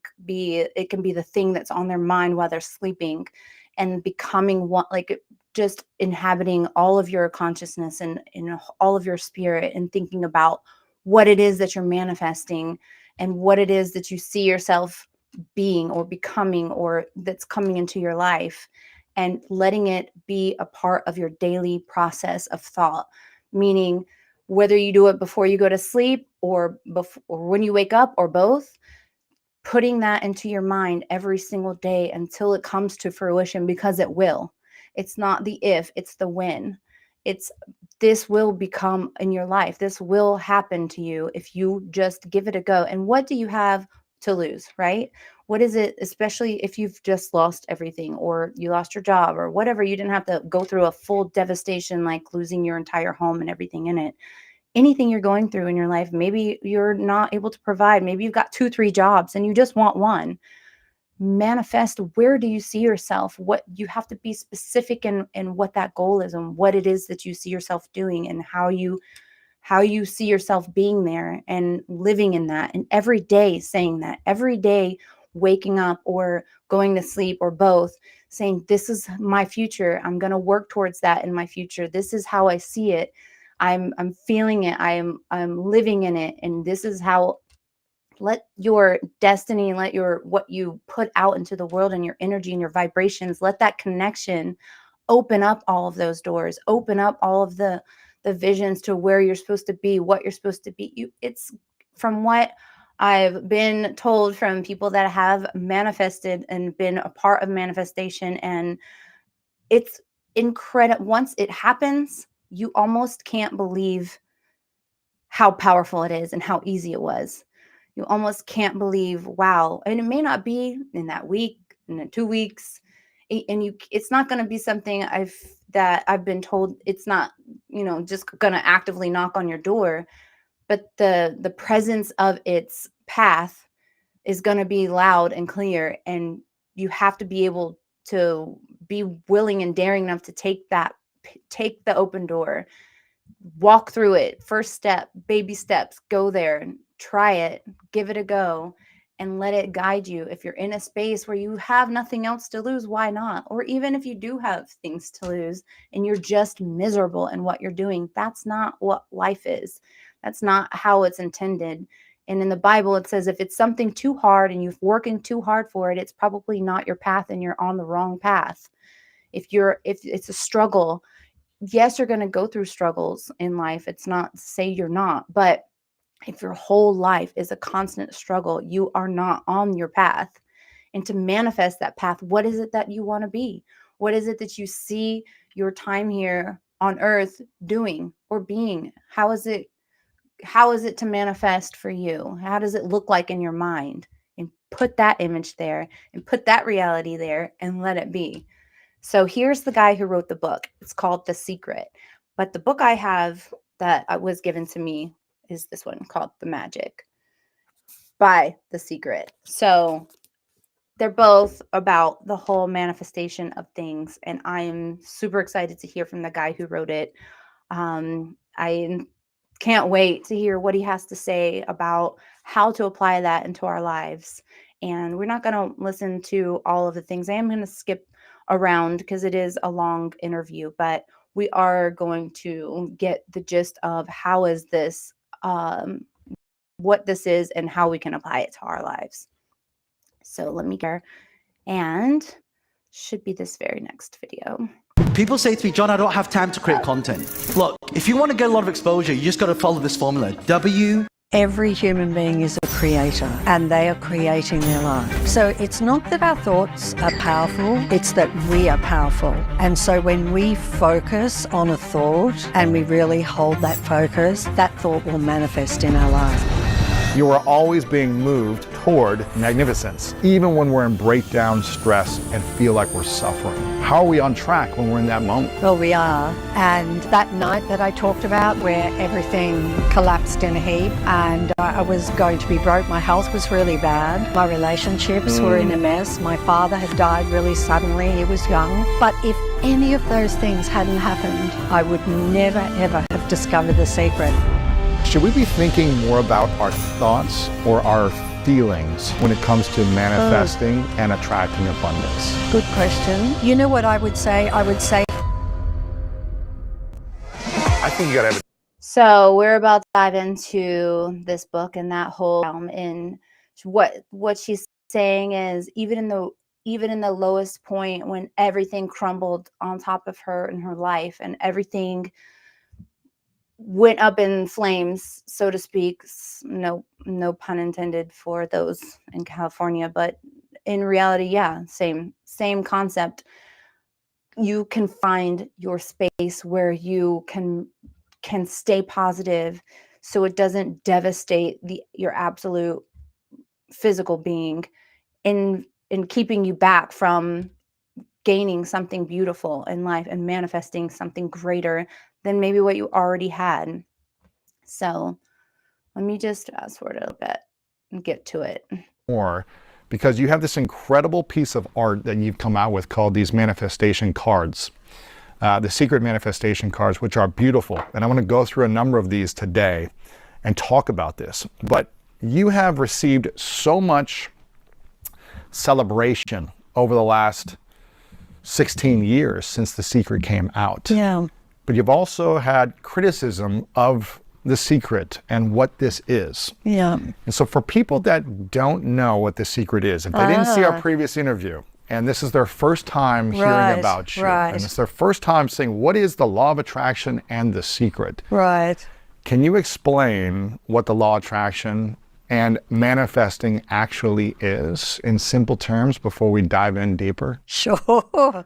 it can be the thing that's on their mind while they're sleeping, and becoming one, like just inhabiting all of your consciousness and in all of your spirit, and thinking about what it is that you're manifesting and what it is that you see yourself being or becoming, or that's coming into your life, and letting it be a part of your daily process of thought. Meaning, whether you do it before you go to sleep or before, or when you wake up, or both, putting that into your mind every single day until it comes to fruition, because it will. It's not the if, it's the when. It's this will become in your life. This will happen to you if you just give it a go. And what do you have to lose, right? What is it, especially if you've just lost everything, or you lost your job or whatever? You didn't have to go through a full devastation like losing your entire home and everything in it. Anything you're going through in your life, maybe you're not able to provide, maybe you've got 2-3 jobs and you just want one. Manifest, where do you see yourself? What you have to be specific in what that goal is, and what it is that you see yourself doing, and how you see yourself being there and living in that, and every day saying that, every day waking up or going to sleep, or both, saying this is my future, I'm going to work towards that in my future, this is how I see it, I'm feeling it, I'm living in it, and this is how. Let your destiny, let your, what you put out into the world, and your energy and your vibrations, let that connection open up all of those doors, open up all of the visions to where you're supposed to be, what you're supposed to be. It's from what I've been told from people that have manifested and been a part of manifestation, and it's incredible. Once it happens, you almost can't believe how powerful it is and how easy it was. You almost can't believe, wow. And it may not be in that week, in 2 weeks, and it's not going to be something that I've been told. It's not, just going to actively knock on your door, but the presence of its path is going to be loud and clear, and you have to be able to be willing and daring enough to take the open door, walk through it. First step, baby steps, go there and try it, give it a go, and let it guide you. If you're in a space where you have nothing else to lose, why not? Or even if you do have things to lose and you're just miserable in what you're doing, that's not what life is. That's not how it's intended. And in the Bible, it says if it's something too hard and you're working too hard for it, it's probably not your path and you're on the wrong path. If it's a struggle, yes, you're going to go through struggles in life. It's not to say you're not, but if your whole life is a constant struggle, you are not on your path. And to manifest that path, what is it that you want to be? What is it that you see your time here on earth doing or being? How is it to manifest for you? How does it look like in your mind? And put that image there and put that reality there and let it be. So here's the guy who wrote the book. It's called The Secret. But the book I have that was given to me is this one called The Magic by The Secret. So they're both about the whole manifestation of things. And I am super excited to hear from the guy who wrote it. I can't wait to hear what he has to say about how to apply that into our lives. And we're not going to listen to all of the things. I am going to skip around because it is a long interview, but we are going to get the gist of how is this, what this is and how we can apply it to our lives. So let me go, and should be this very next video. People say to me, John, I don't have time to create content. Look, if you want to get a lot of exposure, you just got to follow this formula. Every human being is a creator, and they are creating their life. So it's not that our thoughts are powerful, it's that we are powerful. And so when we focus on a thought and we really hold that focus, that thought will manifest in our life. You are always being moved toward magnificence, even when we're in breakdown, stress, and feel like we're suffering. How are we on track when we're in that moment? Well, we are. And that night that I talked about where everything collapsed in a heap and I was going to be broke, my health was really bad. My relationships were in a mess. My father had died really suddenly. He was young. But if any of those things hadn't happened, I would never, ever have discovered The Secret. Should we be thinking more about our thoughts or our feelings when it comes to manifesting and attracting abundance? Good question. You know what I would say? I would say, I think you gotta have a So we're about to dive into this book and that whole realm. And what she's saying is even in the lowest point when everything crumbled on top of her in her life and everything went up in flames, so to speak. No pun intended for those in California, but in reality, yeah, same concept. You can find your space where you can stay positive so it doesn't devastate your absolute physical being in keeping you back from gaining something beautiful in life and manifesting something greater than maybe what you already had. So let me just fast forward a little bit and get to it. more, because you have this incredible piece of art that you've come out with called these manifestation cards. The secret manifestation cards, which are beautiful. And I want to go through a number of these today and talk about this. But you have received so much celebration over the last 16 years since The Secret came out. yeah. But you've also had criticism of The Secret and what this is. Yeah. And so for people that don't know what The Secret is, if they didn't see our previous interview, and this is their first time hearing about you, and it's their first time saying, what is the law of attraction and The Secret? Right. Can you explain what the law of attraction and manifesting actually is in simple terms before we dive in deeper? Sure.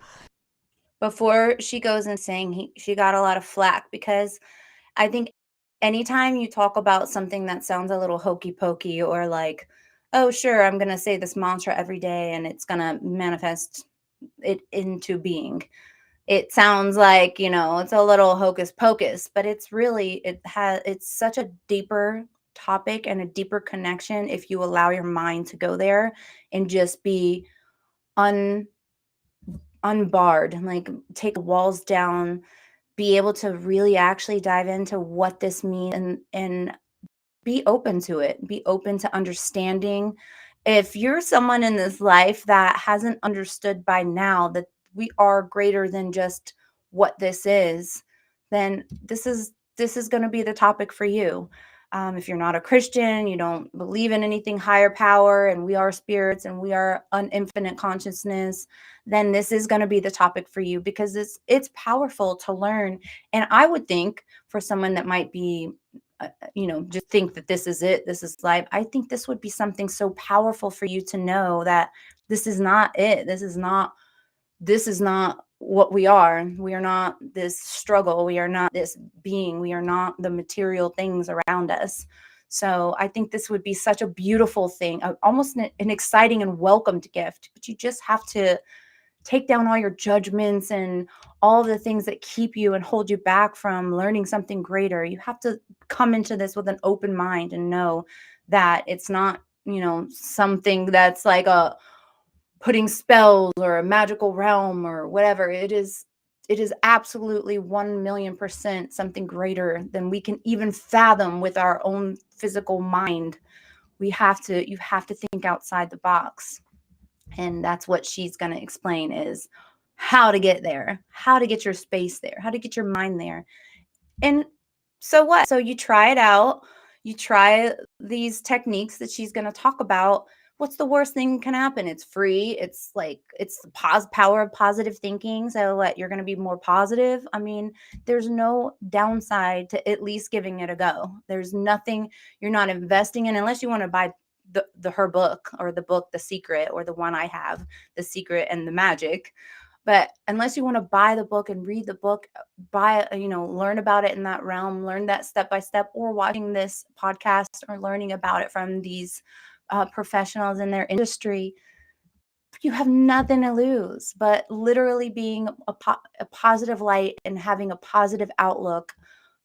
Before she goes and saying she got a lot of flack because I think anytime you talk about something that sounds a little hokey pokey or like, oh, sure, I'm going to say this mantra every day and it's going to manifest it into being. It sounds like, it's a little hocus pocus, but it's really, it's such a deeper topic and a deeper connection if you allow your mind to go there and just be unbarred, like take the walls down, be able to really actually dive into what this means and be open to it, be open to understanding. If you're someone in this life that hasn't understood by now that we are greater than just what this is, then this is going to be the topic for you. If you're not a Christian, you don't believe in anything higher power, and we are spirits and we are an infinite consciousness, then this is going to be the topic for you because it's powerful to learn. And I would think for someone that might be just think that this is it, this is life, I think this would be something so powerful for you to know that this is not it. This is not what we are. We are not this struggle. We are not this being. We are not the material things around us. So I think this would be such a beautiful thing, almost an exciting and welcomed gift. But you just have to take down all your judgments and all the things that keep you and hold you back from learning something greater. You have to come into this with an open mind and know that it's not, something that's like a putting spells or a magical realm or whatever. It is absolutely 1,000,000% something greater than we can even fathom with our own physical mind. You have to think outside the box. And that's what she's going to explain, is how to get there, how to get your space there, how to get your mind there. And so what? So you try it out. You try these techniques that she's going to talk about. What's the worst thing can happen? It's free. It's the power of positive thinking. So what? You're going to be more positive. I mean, there's no downside to at least giving it a go. There's nothing you're not investing in, unless you want to buy her book, or the book The Secret, or the one I have, The Secret and the Magic. But unless you want to buy the book and read the book, learn about it in that realm, learn that step by step, or watching this podcast or learning about it from these professionals in their industry, you have nothing to lose but literally being a positive light and having a positive outlook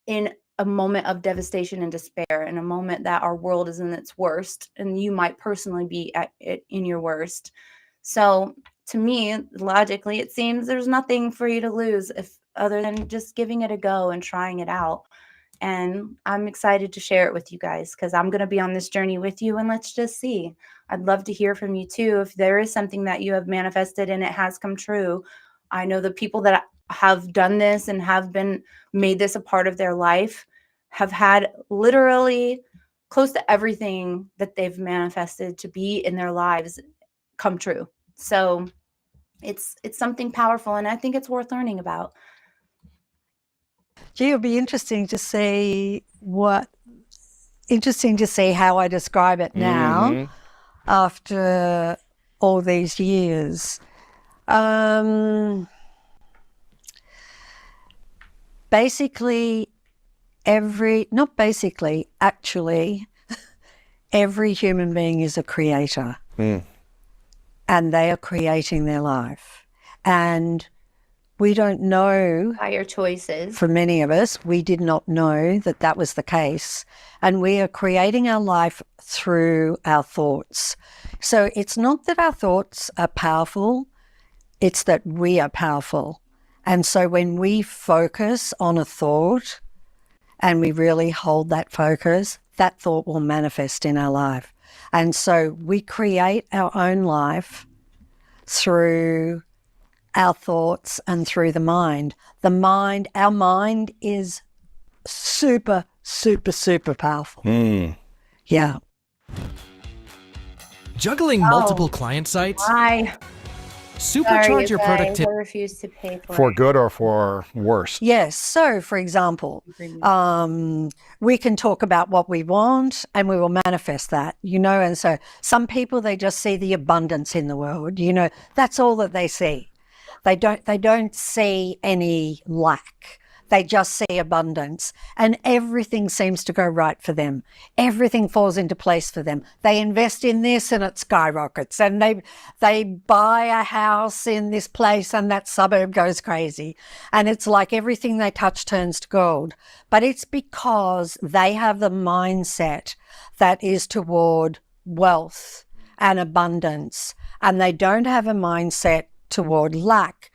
in a moment of devastation and despair, in a moment that our world is in its worst, and you might personally be at it in your worst. So to me, logically, it seems there's nothing for you to lose other than just giving it a go and trying it out. And I'm excited to share it with you guys, because I'm going to be on this journey with you, and let's just see. I'd love to hear from you too. If there is something that you have manifested and it has come true. I know the people that have done this and have made this a part of their life have had literally close to everything that they've manifested to be in their lives come true. So it's something powerful, and I think it's worth learning about. Gee, it'll be interesting to see how I describe it now after all these years. Basically, every human being is a creator. And they are creating their life. And we don't know. By your choices. For many of us, we did not know that that was the case. And we are creating our life through our thoughts. So it's not that our thoughts are powerful, it's that we are powerful. And so when we focus on a thought and we really hold that focus, that thought will manifest in our life. And so we create our own life through our thoughts and through the mind. Our mind is super, super, super powerful. Yeah. Juggling multiple client sites? Why? Supercharge your productivity. I refuse to pay for good or for worse. Yes. So, for example, we can talk about what we want and we will manifest that, and so some people, they just see the abundance in the world, that's all that they see. They don't see any lack. They just see abundance, and everything seems to go right for them. Everything falls into place for them. They invest in this and it skyrockets, and they buy a house in this place and that suburb goes crazy. And it's like everything they touch turns to gold. But it's because they have the mindset that is toward wealth and abundance, and they don't have a mindset toward lack.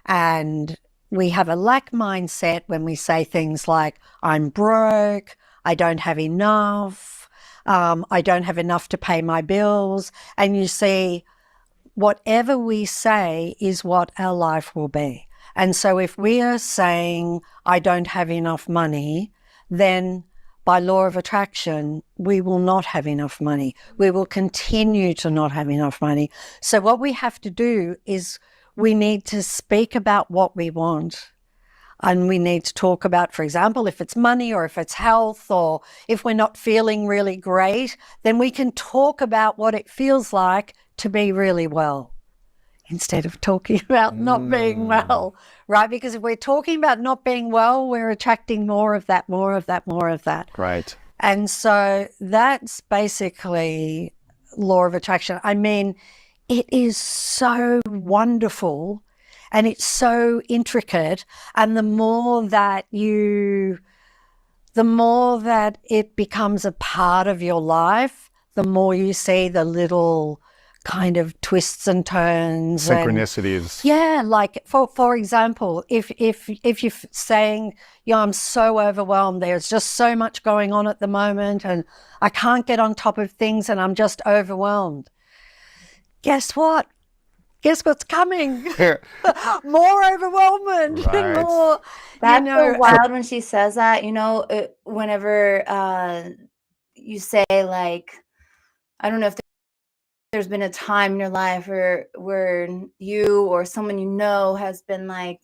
And we have a lack mindset when we say things like, I'm broke, I don't have enough, I don't have enough to pay my bills. And you see, whatever we say is what our life will be. And so if we are saying, I don't have enough money, then by law of attraction, we will not have enough money. We will continue to not have enough money. So what we have to do is we need to speak about what we want. And we need to talk about, for example, if it's money or if it's health, or if we're not feeling really great, then we can talk about what it feels like to be really well, instead of talking about not being well, right? Because if we're talking about not being well, we're attracting more of that, more of that, more of that. Right. And so that's basically law of attraction. I mean, it is so wonderful and it's so intricate. And the more that it becomes a part of your life, the more you see the little kind of twists and turns, Synchronicities. yeah, like for example, if you're saying, yeah, I'm so overwhelmed, there's just so much going on at the moment and I can't get on top of things and I'm just overwhelmed. Guess what? Guess what's coming? More overwhelmment. Right. More, That's so wild when she says that, whenever you say, like, I don't know if there's been a time in your life where you or someone you know has been like,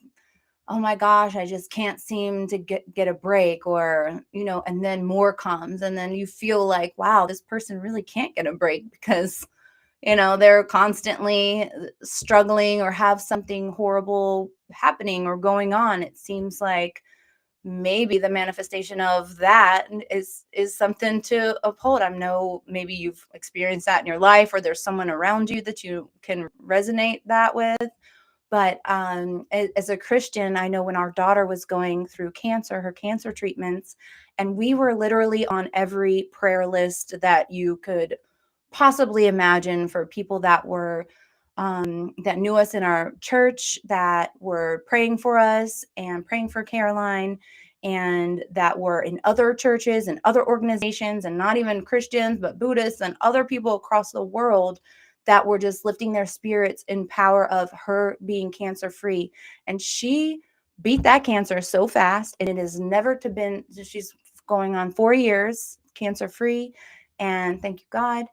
oh my gosh, I just can't seem to get a break, or, and then more comes and then you feel like, wow, this person really can't get a break because, they're constantly struggling or have something horrible happening or going on. It seems like maybe the manifestation of that is something to uphold. I know maybe you've experienced that in your life, or there's someone around you that you can resonate that with. But as a Christian, I know when our daughter was going through cancer, her cancer treatments, and we were literally on every prayer list that you could possibly imagine for people that were that knew us in our church, that were praying for us and praying for Caroline, and that were in other churches and other organizations, and not even Christians, but Buddhists and other people across the world that were just lifting their spirits in power of her being cancer free. And she beat that cancer so fast, and it has never to been, she's going on 4 years cancer free, and thank you God.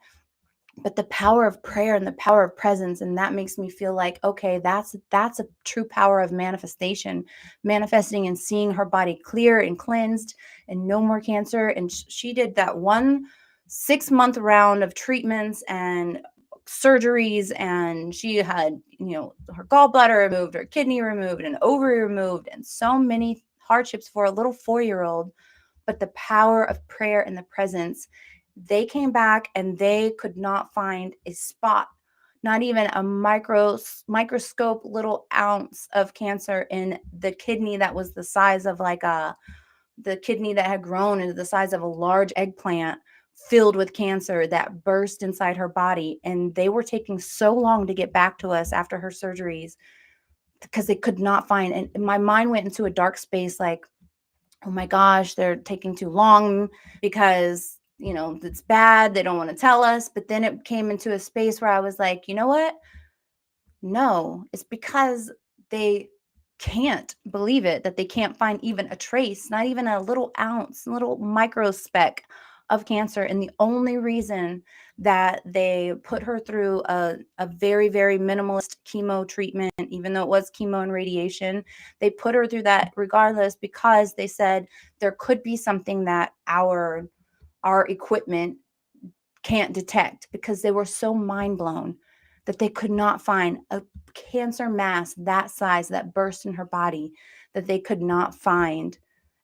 But the power of prayer and the power of presence, and that makes me feel like, okay, that's a true power of manifestation, manifesting and seeing her body clear and cleansed and no more cancer. And she did that 1 6-month round of treatments and surgeries, and she had, her gallbladder removed, her kidney removed, and ovary removed, and so many hardships for a little 4-year-old. But the power of prayer and the presence, they came back and they could not find a spot, not even a microscope little ounce of cancer in the kidney that was the size of the kidney that had grown into the size of a large eggplant, filled with cancer that burst inside her body. And they were taking so long to get back to us after her surgeries because they could not find. And my mind went into a dark space, like, oh my gosh, they're taking too long because, it's bad. They don't want to tell us. But then it came into a space where I was like, you know what? No, it's because they can't believe it, that they can't find even a trace, not even a little ounce, little micro speck of cancer. And the only reason that they put her through a very, very minimalist chemo treatment, even though it was chemo and radiation, they put her through that regardless because they said there could be something that our equipment can't detect, because they were so mind blown that they could not find a cancer mass that size that burst in her body, that they could not find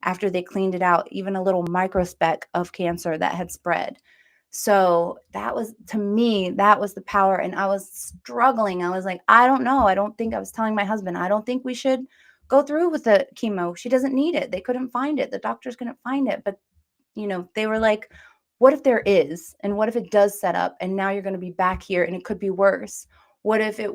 after they cleaned it out, even a little microspeck of cancer that had spread. So that was, to me, that was the power. And I was struggling. I was like, I don't know. I don't think, I was telling my husband, I don't think we should go through with the chemo. She doesn't need it. They couldn't find it. The doctors couldn't find it. But they were like, what if there is? And what if it does set up and now you're going to be back here and it could be worse? What if it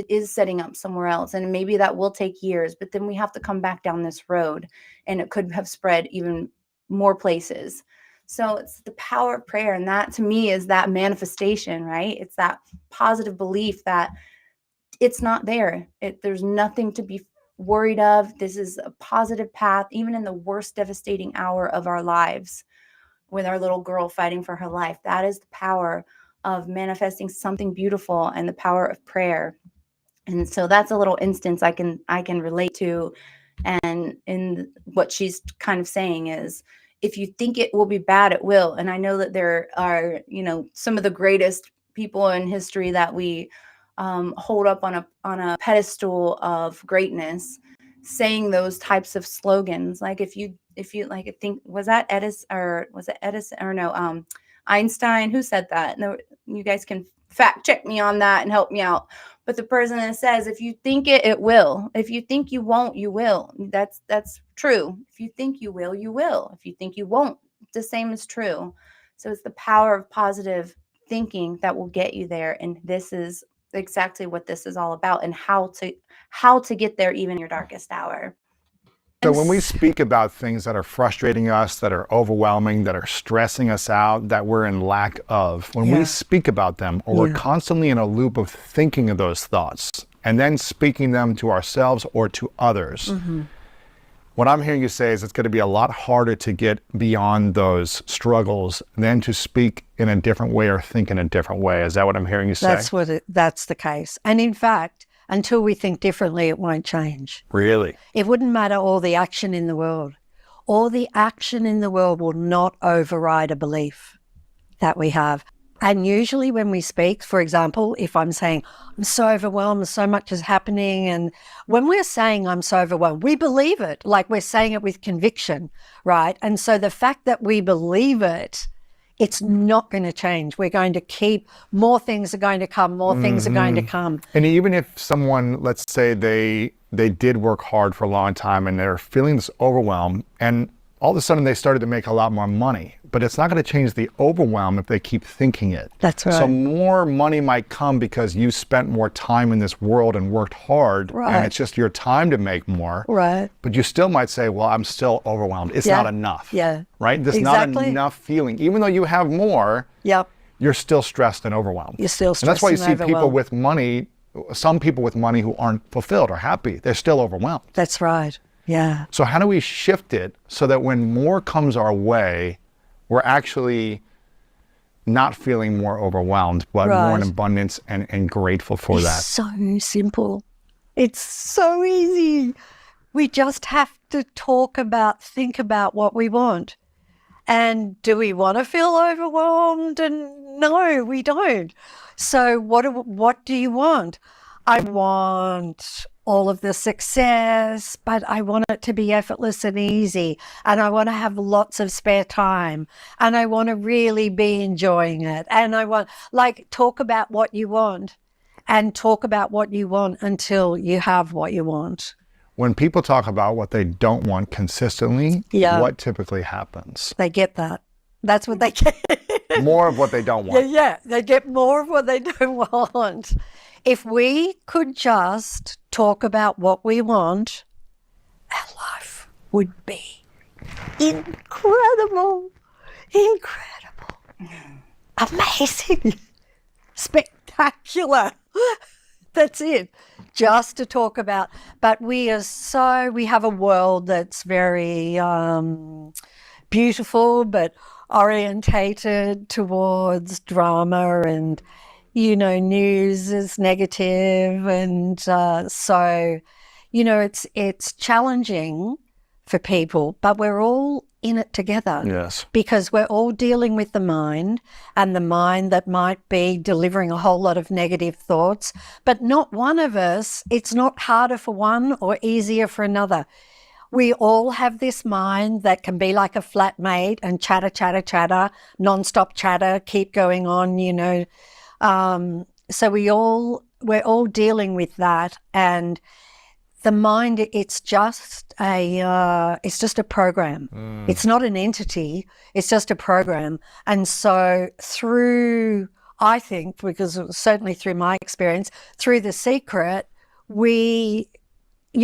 is setting up somewhere else, and maybe that will take years, but then we have to come back down this road and it could have spread even more places. So it's the power of prayer. And that to me is that manifestation, right? It's that positive belief that it's not there. There's nothing to be worried of. This is a positive path, even in the worst devastating hour of our lives, with our little girl fighting for her life. That is the power of manifesting something beautiful and the power of prayer. And so that's a little instance I can relate to. And in what she's kind of saying is, if you think it will be bad, it will. And I know that there are, some of the greatest people in history that we hold up on a pedestal of greatness, saying those types of slogans. Like if you like, I think, was that Edison or no, Einstein, who said that? No, you guys can fact check me on that and help me out. But the person that says, if you think it, it will. If you think you won't, you will. That's true. If you think you will, you will. If you think you won't, the same is true. So it's the power of positive thinking that will get you there. And this is exactly what this is all about, and how to get there even in your darkest hour. So when we speak about things that are frustrating us, that are overwhelming, that are stressing us out, that we're in lack of, when we speak about them, or we're constantly in a loop of thinking of those thoughts and then speaking them to ourselves or to others, what I'm hearing you say is it's going to be a lot harder to get beyond those struggles than to speak in a different way or think in a different way. Is that what I'm hearing you say? That's the case. And in fact, until we think differently, it won't change. Really? It wouldn't matter all the action in the world. All the action in the world will not override a belief that we have. And usually when we speak, for example, if I'm saying, I'm so overwhelmed, so much is happening, and when we're saying I'm so overwhelmed, we believe it, like we're saying it with conviction, right? And so the fact that we believe it, it's not going to change. We're going to keep, more things are going to come, more things are going to come. And even if someone, let's say they did work hard for a long time and they're feeling this overwhelm, and all of a sudden they started to make a lot more money, but it's not going to change the overwhelm if they keep thinking it. That's right. So more money might come because you spent more time in this world and worked hard, and it's just your time to make more. Right. But you still might say, well, I'm still overwhelmed. It's not enough. Yeah. Right? There's not enough feeling. Even though you have more, you're still stressed and overwhelmed. You're still stressed and that's why you and see people with money, some people with money who aren't fulfilled or happy. They're still overwhelmed. That's right. Yeah. So how do we shift it so that when more comes our way, we're actually not feeling more overwhelmed, but more in abundance and grateful for that? It's so simple. It's so easy. We just have to think about what we want. And do we want to feel overwhelmed? And no, we don't. So what do you want? I want all of the success, but I want it to be effortless and easy. And I want to have lots of spare time. And I want to really be enjoying it. And I want, talk about what you want, and talk about what you want until you have what you want. When people talk about what they don't want consistently, what typically happens? They get that. That's what they get. More of what they don't want. Yeah, they get more of what they don't want. If we could just talk about what we want, our life would be incredible, amazing, spectacular. That's it. Just to talk about. But we have a world that's very beautiful, but orientated towards drama and, news is negative. And so, it's challenging for people, but we're all in it together. Yes. Because we're all dealing with the mind, and the mind that might be delivering a whole lot of negative thoughts, but not one of us, it's not harder for one or easier for another. We all have this mind that can be like a flatmate and chatter, nonstop chatter, keep going on, So we're all dealing with that, and the mind, it's just a program. It's not an entity. It's just a program. And so I think, because certainly through my experience, through The Secret, you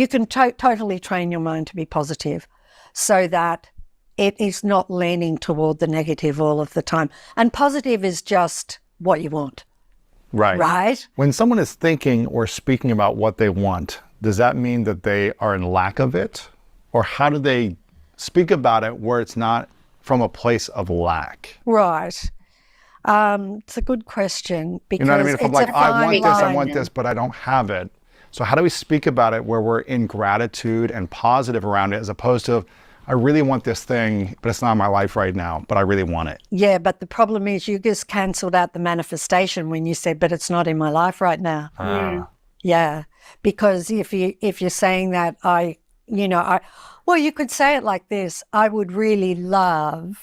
can totally train your mind to be positive, so that it is not leaning toward the negative all of the time. And positive is just what you want. Right. Right? When someone is thinking or speaking about what they want, does that mean that they are in lack of it? Or how do they speak about it where it's not from a place of lack? Right. It's a good question, because you know what I mean? If I'm it's like, a fine I want this, but I don't have it. So how do we speak about it where we're in gratitude and positive around it, as opposed to, I really want this thing, but it's not in my life right now, but I really want it? Yeah, but the problem is you just cancelled out the manifestation when you said, but it's not in my life right now. Yeah, because if you're saying that I well, you could say it like this. I would really love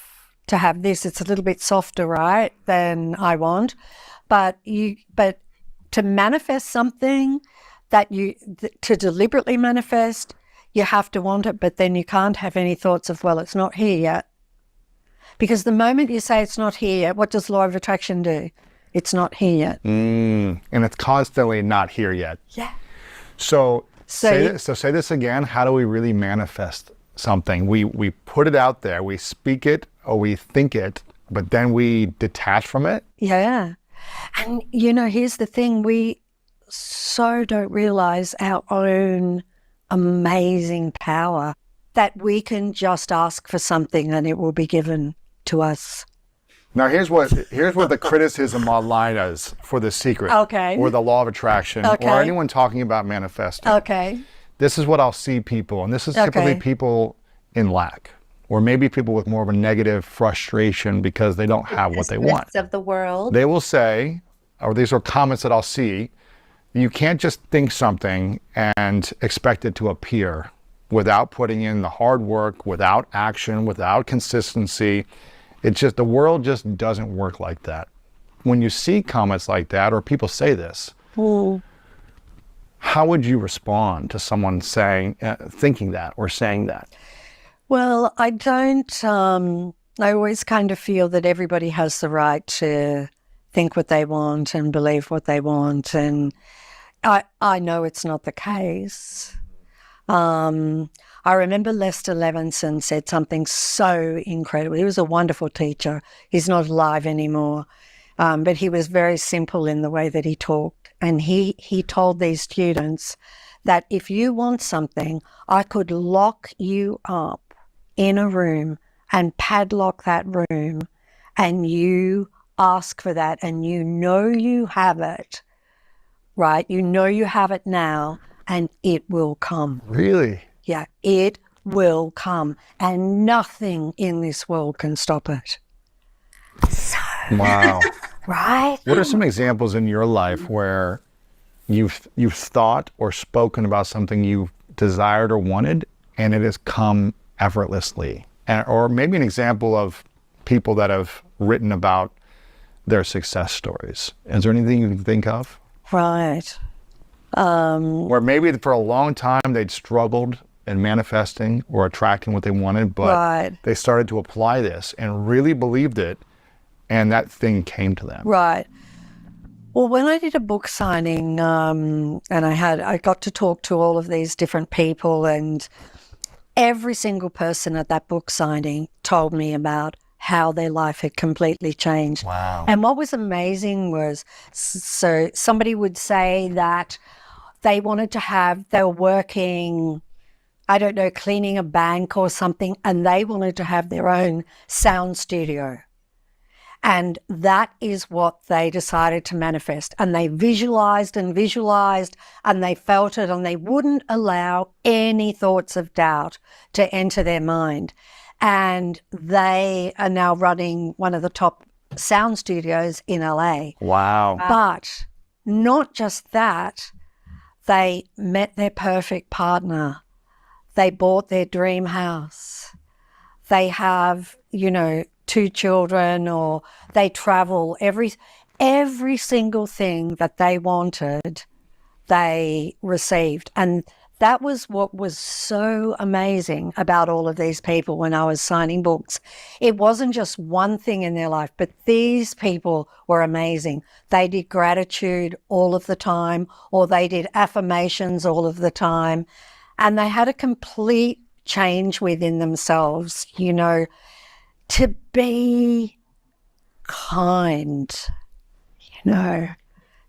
to have this. It's a little bit softer, right, than I want. But to manifest something to deliberately manifest, you have to want it, but then you can't have any thoughts of, well, it's not here yet. Because the moment you say it's not here yet, what does law of attraction do? It's not here yet. And it's constantly not here yet. Yeah. So say this again. How do we really manifest something? We put it out there, we speak it or we think it, but then we detach from it? Yeah. And, here's the thing. We so don't realize our own amazing power that we can just ask for something and it will be given to us. Now here's what the criticism online is for The Secret, or the Law of Attraction, or anyone talking about manifesting. Okay. This is what I'll see people, and this is typically people in lack, or maybe people with more of a negative frustration because they don't have what they want. Of the world. They will say, or these are comments that I'll see, you can't just think something and expect it to appear without putting in the hard work, without action, without consistency. It's just, the world just doesn't work like that. When you see comments like that, or people say this, how would you respond to someone saying, thinking that or saying that? Well, I don't, I always kind of feel that everybody has the right to think what they want and believe what they want. And I know it's not the case. I remember Lester Levinson said something so incredible. He was a wonderful teacher. He's not alive anymore. But he was very simple in the way that he talked. And he told these students that if you want something, I could lock you up in a room and padlock that room, and you ask for that and you have it, right? You have it now, and it will come. Really? Yeah, it will come, and nothing in this world can stop it. So, wow. Right? What are some examples in your life where you've thought or spoken about something you desired or wanted, and it has come effortlessly? Or maybe an example of people that have written about their success stories. Is there anything you can think of? Right. Where maybe for a long time they'd struggled in manifesting or attracting what they wanted, but they started to apply this and really believed it, and that thing came to them. Right. Well, when I did a book signing, and I got to talk to all of these different people, and every single person at that book signing told me about how their life had completely changed. Wow. And what was amazing was, so somebody would say that they were working, I don't know, cleaning a bank or something, and they wanted to have their own sound studio. And that is what they decided to manifest. And they visualized and visualized, and they felt it, and they wouldn't allow any thoughts of doubt to enter their mind. And they are now running one of the top sound studios in LA. Wow. But not just that, they met their perfect partner. They bought their dream house. They have, 2 children, or they travel. Every single thing that they wanted, they received. And that was what was so amazing about all of these people when I was signing books. It wasn't just one thing in their life, but these people were amazing. They did gratitude all of the time, or they did affirmations all of the time. And they had a complete change within themselves, to be kind,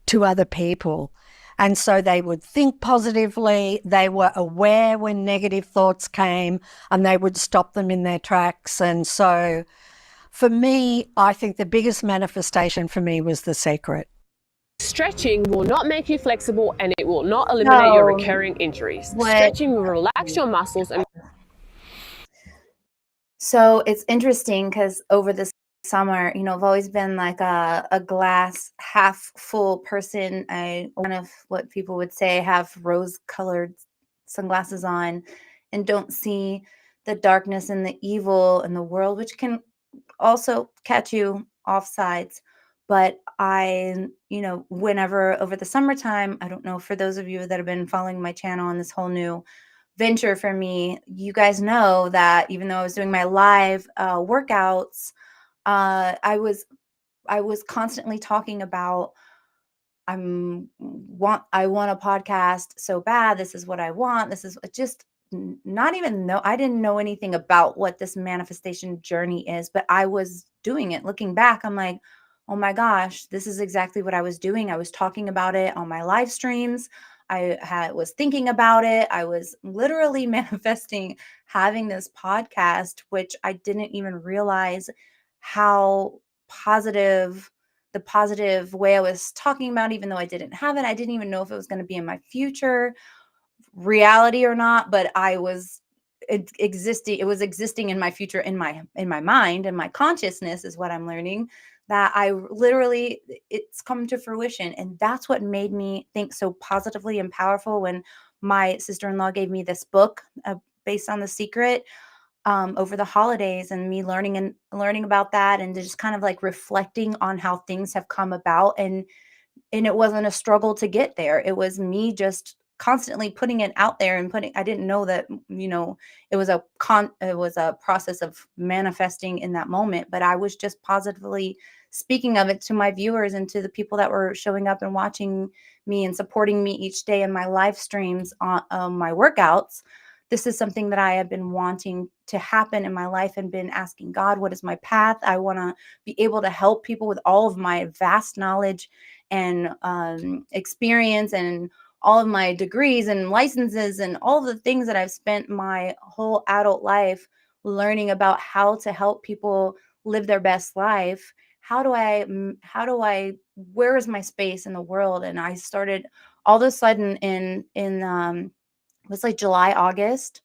to other people. And so they would think positively. They were aware when negative thoughts came, and they would stop them in their tracks. And so for me, I think the biggest manifestation for me was The Secret. Stretching will not make you flexible, and it will not eliminate your recurring injuries. Stretching will relax your muscles and... So it's interesting because over the summer, I've always been like a glass half full person. One of what people would say, have rose-colored sunglasses on. and don't see the darkness and the evil in the world, which can also catch you off sides. But whenever over the summertime, I don't know, for those of you that have been following my channel on this whole new venture for me, you guys know that even though I was doing my live workouts, I was constantly talking about I want a podcast so bad. This is what I want. This is just not even know. I didn't know anything about what this manifestation journey is, but I was doing it. Looking back, I'm like, oh my gosh, this is exactly what I was doing. I was talking about it on my live streams. Was thinking about it. I was literally manifesting having this podcast, which I didn't even realize how positive the positive way I was talking about, even though I didn't have it. I didn't even know if it was going to be in my future reality or not, but it was existing in my future, in my mind, and my consciousness is what I'm learning, that it's come to fruition. And that's what made me think so positively and powerful when my sister-in-law gave me this book based on The Secret over the holidays, and me learning about that, and just kind of like reflecting on how things have come about. And it wasn't a struggle to get there. It was me just constantly putting it out there and I didn't know that, it was it was a process of manifesting in that moment, but I was just positively speaking of it to my viewers and to the people that were showing up and watching me and supporting me each day in my live streams on my workouts. This is something that I have been wanting to happen in my life and been asking God, what is my path? I want to be able to help people with all of my vast knowledge and experience and all of my degrees and licenses and all the things that I've spent my whole adult life learning about how to help people live their best life. Where is my space in the world? And I started all of a sudden it was like July, August,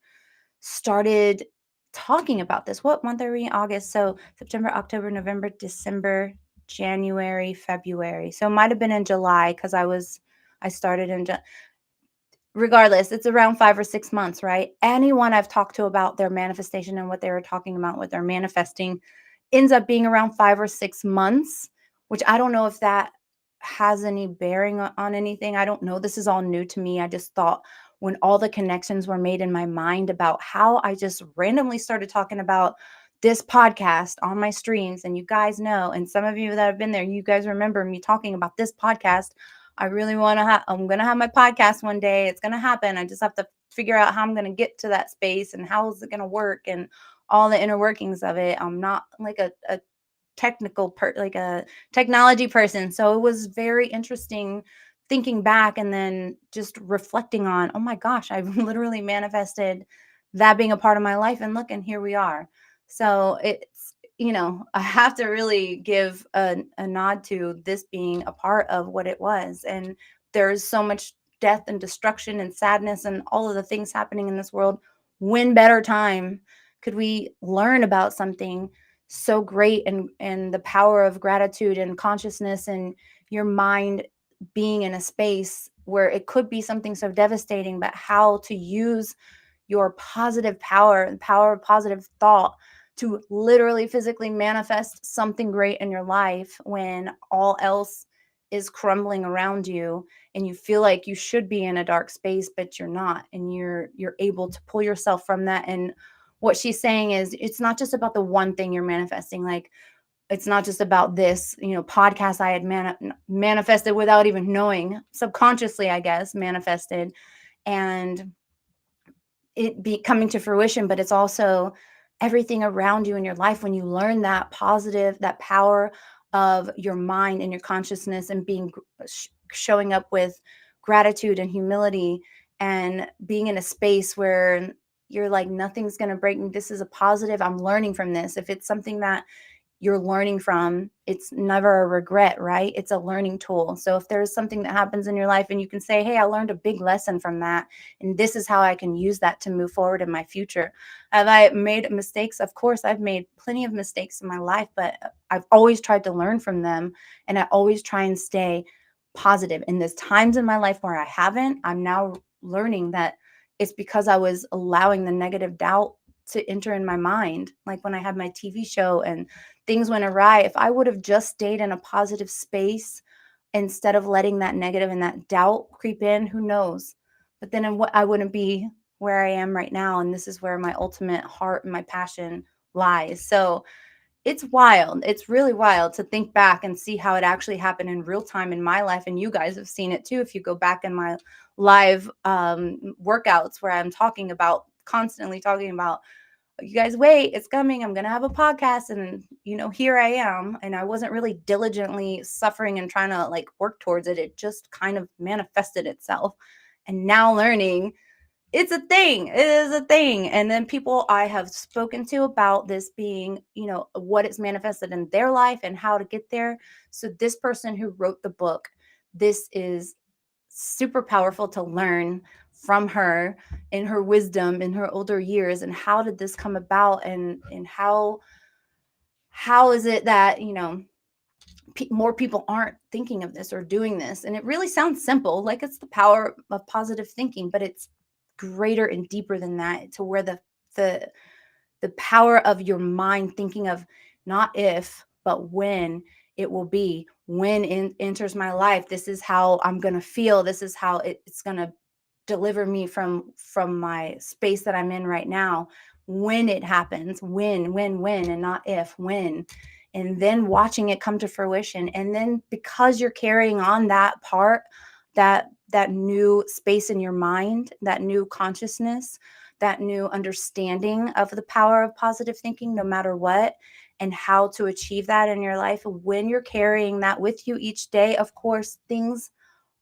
started talking about this. What month are we in? August. So September, October, November, December, January, February. So it might have been in July because I started in regardless, it's around 5 or 6 months, right? Anyone I've talked to about their manifestation and what they were talking about, what they're manifesting, ends up being around 5 or 6 months, which I don't know if that has any bearing on anything. I don't know. This is all new to me. I just thought when all the connections were made in my mind about how I just randomly started talking about this podcast on my streams, and you guys know, and some of you that have been there, you guys remember me talking about this podcast. I really want to I'm going to have my podcast one day. It's going to happen. I just have to figure out how I'm going to get to that space and how is it going to work and all the inner workings of it. I'm not like a like a technology person. So it was very interesting thinking back and then just reflecting on, oh my gosh, I've literally manifested that being a part of my life. And look, and here we are. So it's, I have to really give a nod to this being a part of what it was. And there's so much death and destruction and sadness and all of the things happening in this world. When better time could we learn about something so great, and the power of gratitude and consciousness and your mind being in a space where it could be something so devastating, but how to use your positive power, the power of positive thought, to literally physically manifest something great in your life when all else is crumbling around you and you feel like you should be in a dark space, but you're not, and you're able to pull yourself from that. And what she's saying is, it's not just about the one thing you're manifesting. Like, it's not just about this, podcast I had manifested without even knowing, subconsciously, I guess, manifested, and it be coming to fruition. But it's also everything around you in your life when you learn that power of your mind and your consciousness, and showing up with gratitude and humility, and being in a space where you're like, nothing's going to break me. This is a positive. I'm learning from this. If it's something that you're learning from, it's never a regret, right? It's a learning tool. So if there's something that happens in your life and you can say, hey, I learned a big lesson from that, and this is how I can use that to move forward in my future. Have I made mistakes? Of course, I've made plenty of mistakes in my life, but I've always tried to learn from them, and I always try and stay positive. And there's times in my life where I haven't. I'm now learning that it's because I was allowing the negative doubt to enter in my mind. Like when I had my TV show and things went awry, if I would have just stayed in a positive space instead of letting that negative and that doubt creep in, who knows? But then I wouldn't be where I am right now. And this is where my ultimate heart and my passion lies. So it's wild. It's really wild to think back and see how it actually happened in real time in my life. And you guys have seen it too. If you go back in my live workouts where I'm constantly talking about, you guys wait, it's coming. I'm going to have a podcast. And, here I am. And I wasn't really diligently suffering and trying to like work towards it. It just kind of manifested itself. And now learning it's a thing. It is a thing. And then people I have spoken to about this being, what it's manifested in their life and how to get there. So this person who wrote the book, this is super powerful to learn from her in her wisdom in her older years. And how did this come about? And how is it that, more people aren't thinking of this or doing this? And it really sounds simple, like it's the power of positive thinking, but it's greater and deeper than that, to where the power of your mind thinking of not if, but when it will be, when it enters my life, this is how I'm going to feel. This is how it's going to deliver me from my space that I'm in right now. When it happens, when, and not if, when. And then watching it come to fruition. And then because you're carrying on that part, that new space in your mind, that new consciousness, that new understanding of the power of positive thinking, no matter what, and how to achieve that in your life. When you're carrying that with you each day, of course, things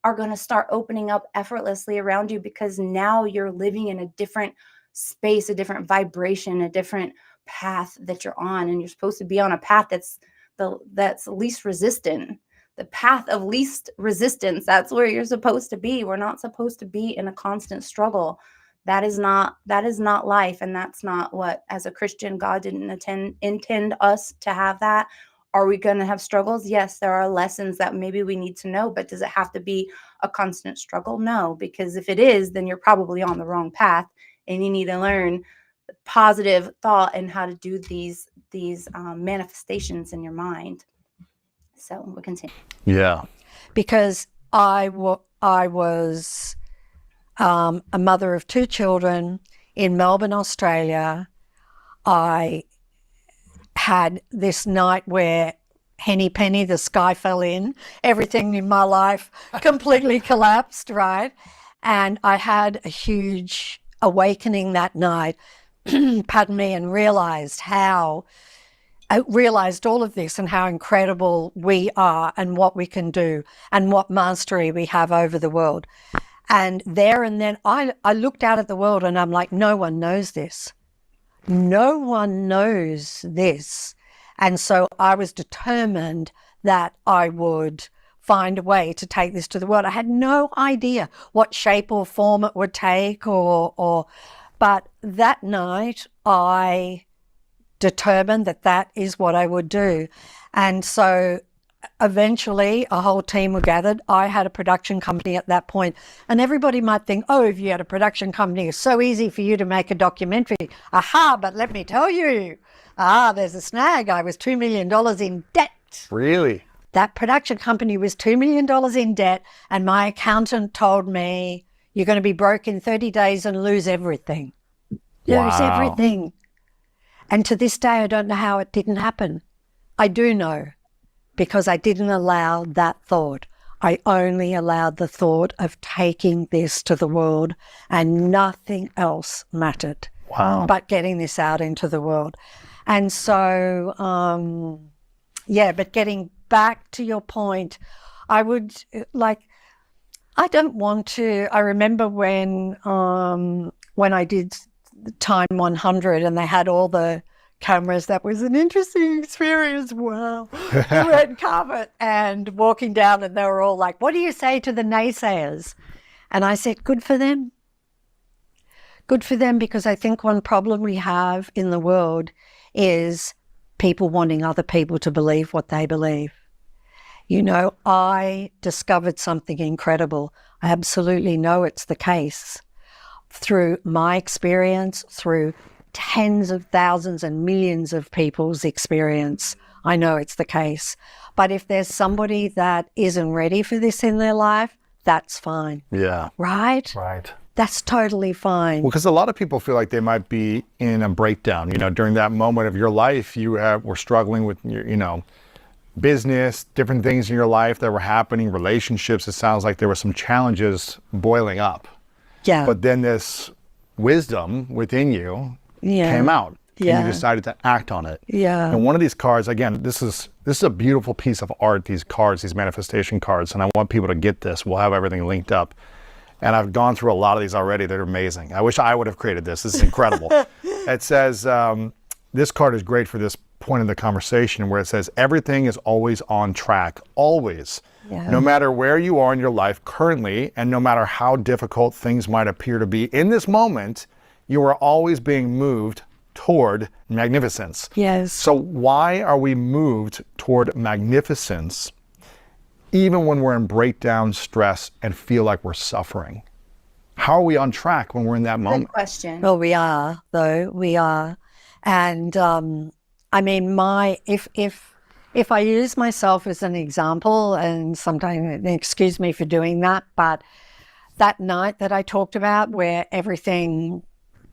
are going to start opening up effortlessly around you, because now you're living in a different space, a different vibration, a different path that you're on. And you're supposed to be on a path that's least resistant. The path of least resistance. That's where you're supposed to be. We're not supposed to be in a constant struggle. That is not life. And that's not what, as a Christian, God didn't intend us to have that. Are we going to have struggles? Yes, there are lessons that maybe we need to know, but does it have to be a constant struggle? No, because if it is, then you're probably on the wrong path, and you need to learn positive thought and how to do these manifestations in your mind. So we'll continue. Yeah. Because I was a mother of 2 children in Melbourne, Australia. I had this night where henny penny, the sky fell in. Everything in my life completely collapsed, right? And I had a huge awakening that night, pardon me, and realized all of this and how incredible we are and what we can do and what mastery we have over the world. And there and then I looked out at the world and I'm like, no one knows this. No one knows this. And so I was determined that I would find a way to take this to the world. I had no idea what shape or form it would take but that night I determined that is what I would do. And so eventually a whole team were gathered. I had a production company at that point, and everybody might think, oh, if you had a production company, it's so easy for you to make a documentary. Aha, but let me tell you, there's a snag. I was $2 million in debt. Really? That production company was $2 million in debt, and my accountant told me, you're going to be broke in 30 days and lose everything. Wow. Lose everything. And to this day, I don't know how it didn't happen. I do know, because I didn't allow that thought. I only allowed the thought of taking this to the world, and nothing else mattered. Wow. But getting this out into the world. And so, but getting back to your point, I don't want to, I remember when I did Time 100 and they had all the cameras, that was an interesting experience. Wow. The red carpet and walking down, and they were all like, what do you say to the naysayers? And I said, good for them. Good for them, because I think one problem we have in the world is people wanting other people to believe what they believe. You know, I discovered something incredible. I absolutely know it's the case. through my experience, through tens of thousands and millions of people's experience, I know it's the case. But if there's somebody that isn't ready for this in their life, that's fine. Yeah. Right? Right. That's totally fine. Well, because a lot of people feel like they might be in a breakdown. You know, during that moment of your life, you were struggling with your, business, different things in your life that were happening, relationships. It sounds like there were some challenges boiling up. Yeah. But then this wisdom within you came out. And you decided to act on it. Yeah. And one of these cards, again, this is a beautiful piece of art, these cards, these manifestation cards. And I want people to get this. We'll have everything linked up. And I've gone through a lot of these already. They're amazing. I wish I would have created this. This is incredible. It says, this card is great for this point in the conversation where it says, everything is always on track, always. Yeah. No matter where you are in your life currently, and no matter how difficult things might appear to be, in this moment, you are always being moved toward magnificence. Yes. So why are we moved toward magnificence even when we're in breakdown, stress, and feel like we're suffering? How are we on track when we're in that moment? Good question. Well, we are, though. We are. And I mean, if I use myself as an example, and sometimes, excuse me for doing that, but that night that I talked about where everything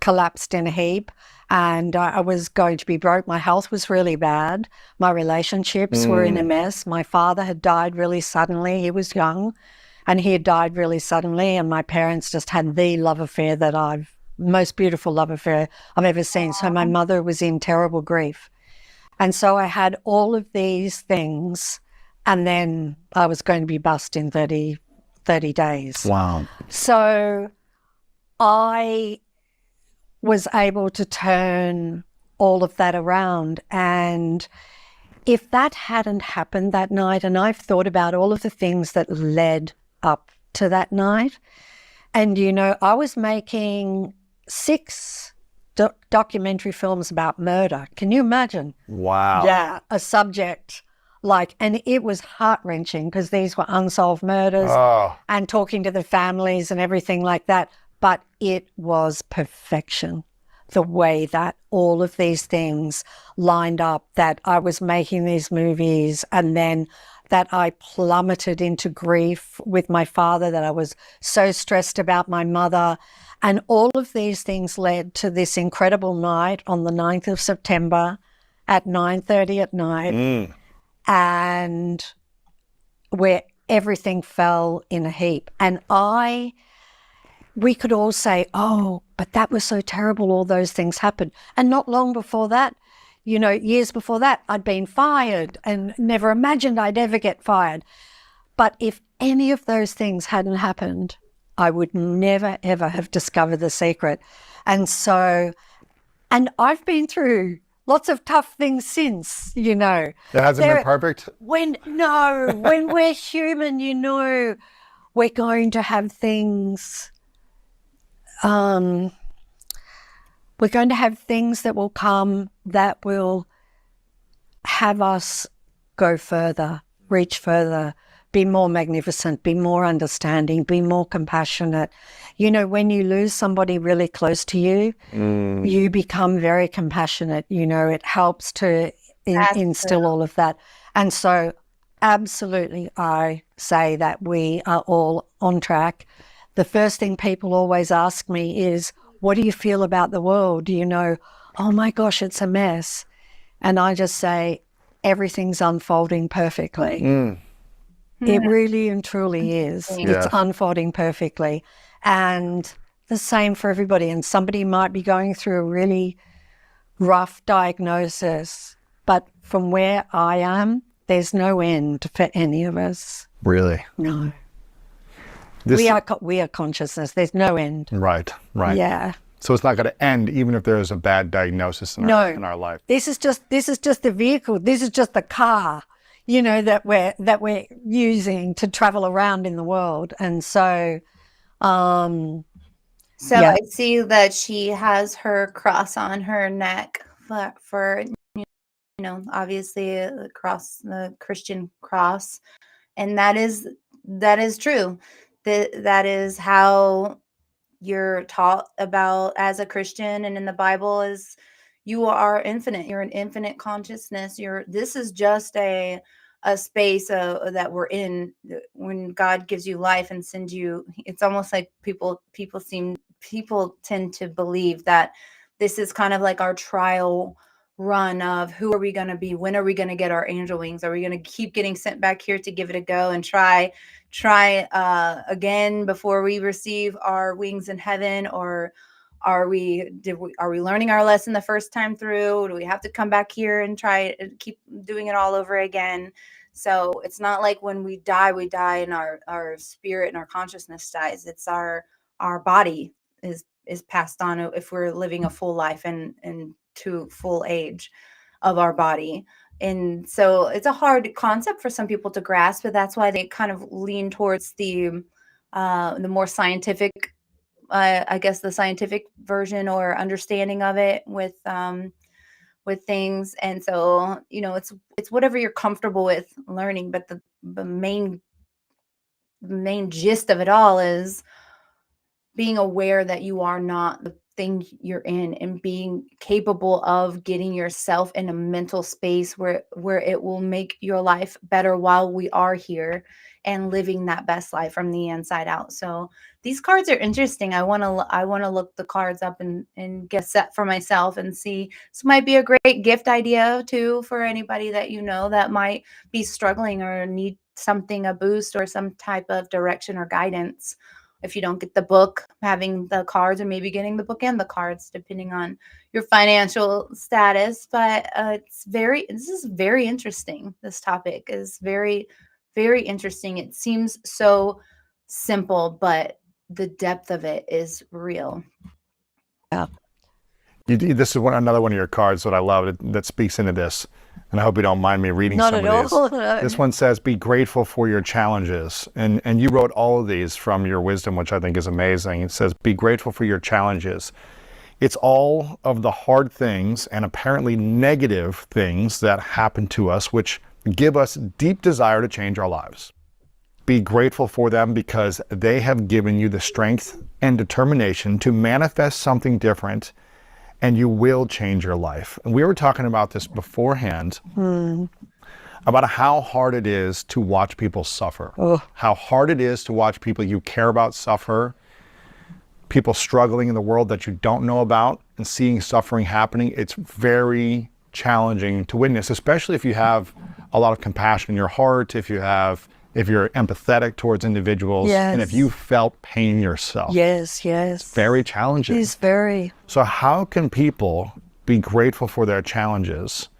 collapsed in a heap and I was going to be broke, my health was really bad. My relationships were in a mess. My father had died really suddenly. He was young and he had died really suddenly. And my parents just had the love affair most beautiful love affair I've ever seen. So my mother was in terrible grief. And so I had all of these things, and then I was going to be bust in 30 days. Wow. So I was able to turn all of that around. And if that hadn't happened that night, and I've thought about all of the things that led up to that night, and, I was making 6 documentary films about murder. Can you imagine? Wow. Yeah, a subject and it was heart-wrenching because these were unsolved murders and talking to the families and everything like that. But it was perfection, the way that all of these things lined up, that I was making these movies and then that I plummeted into grief with my father, that I was so stressed about my mother. And all of these things led to this incredible night on the 9th of September at 9:30 at night, and where everything fell in a heap. And we could all say, oh, but that was so terrible, all those things happened. And not long before that, years before that, I'd been fired and never imagined I'd ever get fired. But if any of those things hadn't happened, I would never, ever have discovered the secret. And I've been through lots of tough things since, It hasn't been perfect? When we're human, we're going to have things, we're going to have things that will come that will have us go further, reach further, be more magnificent, be more understanding, be more compassionate. When you lose somebody really close to you, you become very compassionate. It helps to instill all of that. And so absolutely, I say that we are all on track. The first thing people always ask me is, what do you feel about the world? Oh my gosh, it's a mess. And I just say, everything's unfolding perfectly. It really and truly is. It's unfolding perfectly. And the same for everybody. And somebody might be going through a really rough diagnosis, but from where I am, there's no end for any of us. Really? No. We are consciousness. There's no end. Right. Yeah. So it's not going to end even if there's a bad diagnosis in our life. This is just the vehicle. This is just the car, that we're using to travel around in the world. And so I see that she has her cross on her neck for obviously the cross, the Christian cross, and that is true. That is how you're taught about as a Christian and in the Bible is you are infinite. You're an infinite consciousness. This is just a space that we're in when God gives you life and sends you. It's almost like people tend to believe that this is kind of like our trial run of who are we going to be? When are we going to get our angel wings? Are we going to keep getting sent back here to give it a go and try again before we receive our wings in heaven? Or are we learning our lesson the first time through? Do we have to come back here and try and keep doing it all over again? So it's not like when we die and our spirit and our consciousness dies. It's our body is passed on if we're living a full life and to full age of our body. And so it's a hard concept for some people to grasp, but that's why they kind of lean towards the more scientific, I guess, the scientific version or understanding of it with things. And so, it's whatever you're comfortable with learning, but the main gist of it all is being aware that you are not the thing you're in, and being capable of getting yourself in a mental space where it will make your life better while we are here and living that best life from the inside out. So these cards are interesting. I want to look the cards up and get set for myself and see. This might be a great gift idea too for anybody that that might be struggling or need something, a boost or some type of direction or guidance. If you don't get the book, having the cards, or maybe getting the book and the cards, depending on your financial status. But this is very interesting. This topic is very, very interesting. It seems so simple, but the depth of it is real. Yeah. This is another one of your cards that I love that speaks into this, and I hope you don't mind me reading Not some at of these. all. This one says, be grateful for your challenges. And you wrote all of these from your wisdom, which I think is amazing. It says, be grateful for your challenges. It's all of the hard things and apparently negative things that happen to us, which give us deep desire to change our lives. Be grateful for them because they have given you the strength and determination to manifest something different, and you will change your life. And we were talking about this beforehand, about how hard it is to watch people suffer. How hard it is to watch people you care about suffer, people struggling in the world that you don't know about, and seeing suffering happening. It's very challenging to witness, especially if you have a lot of compassion in your heart, if you're empathetic towards individuals, and if you felt pain yourself. Yes. It's very challenging. It's very. So how can people be grateful for their challenges,